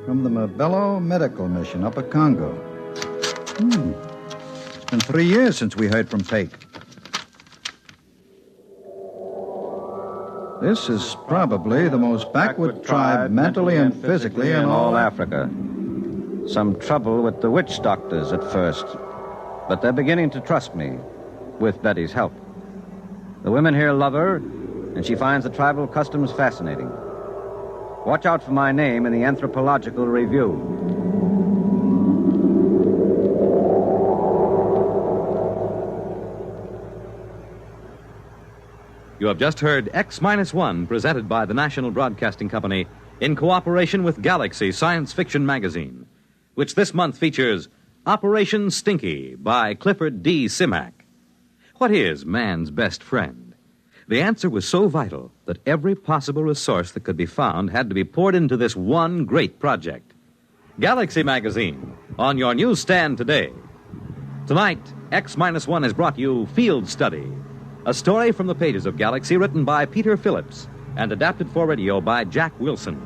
From the Mabello Medical Mission, Upper Congo. It's been 3 years since we heard from Pake. This is probably the most backward tribe mentally and physically in all Africa. Some trouble with the witch doctors at first, but they're beginning to trust me, with Betty's help. The women here love her, and she finds the tribal customs fascinating. Watch out for my name in the Anthropological Review. You have just heard X-1, presented by the National Broadcasting Company in cooperation with Galaxy Science Fiction Magazine, which this month features Operation Stinky by Clifford D. Simak. What is man's best friend? The answer was so vital that every possible resource that could be found had to be poured into this one great project. Galaxy Magazine, on your newsstand today. Tonight, X-1 has brought you FieldStudy, a story from the pages of Galaxy written by Peter Phillips and adapted for radio by Jack Wilson.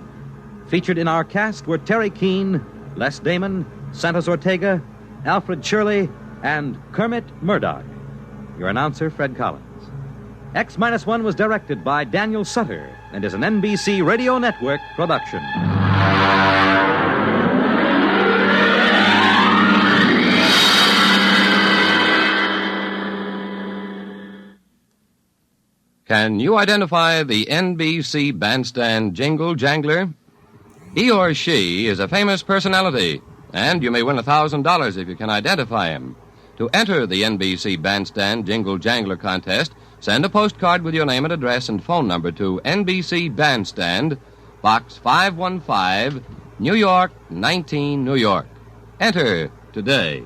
Featured in our cast were Terry Keane, Les Damon, Santos Ortega, Alfred Shirley, and Kermit Murdoch. Your announcer, Fred Collins. X-1 was directed by Daniel Sutter and is an NBC Radio Network production. Can you identify the NBC bandstand jingle jangler? He or she is a famous personality, and you may win $1,000 if you can identify him. To enter the NBC Bandstand Jingle Jangler contest, send a postcard with your name and address and phone number to NBC Bandstand, Box 515, New York, 19, New York. Enter today.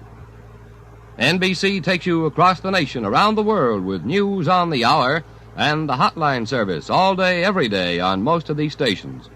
NBC takes you across the nation, around the world, with news on the hour and the hotline service all day, every day on most of these stations.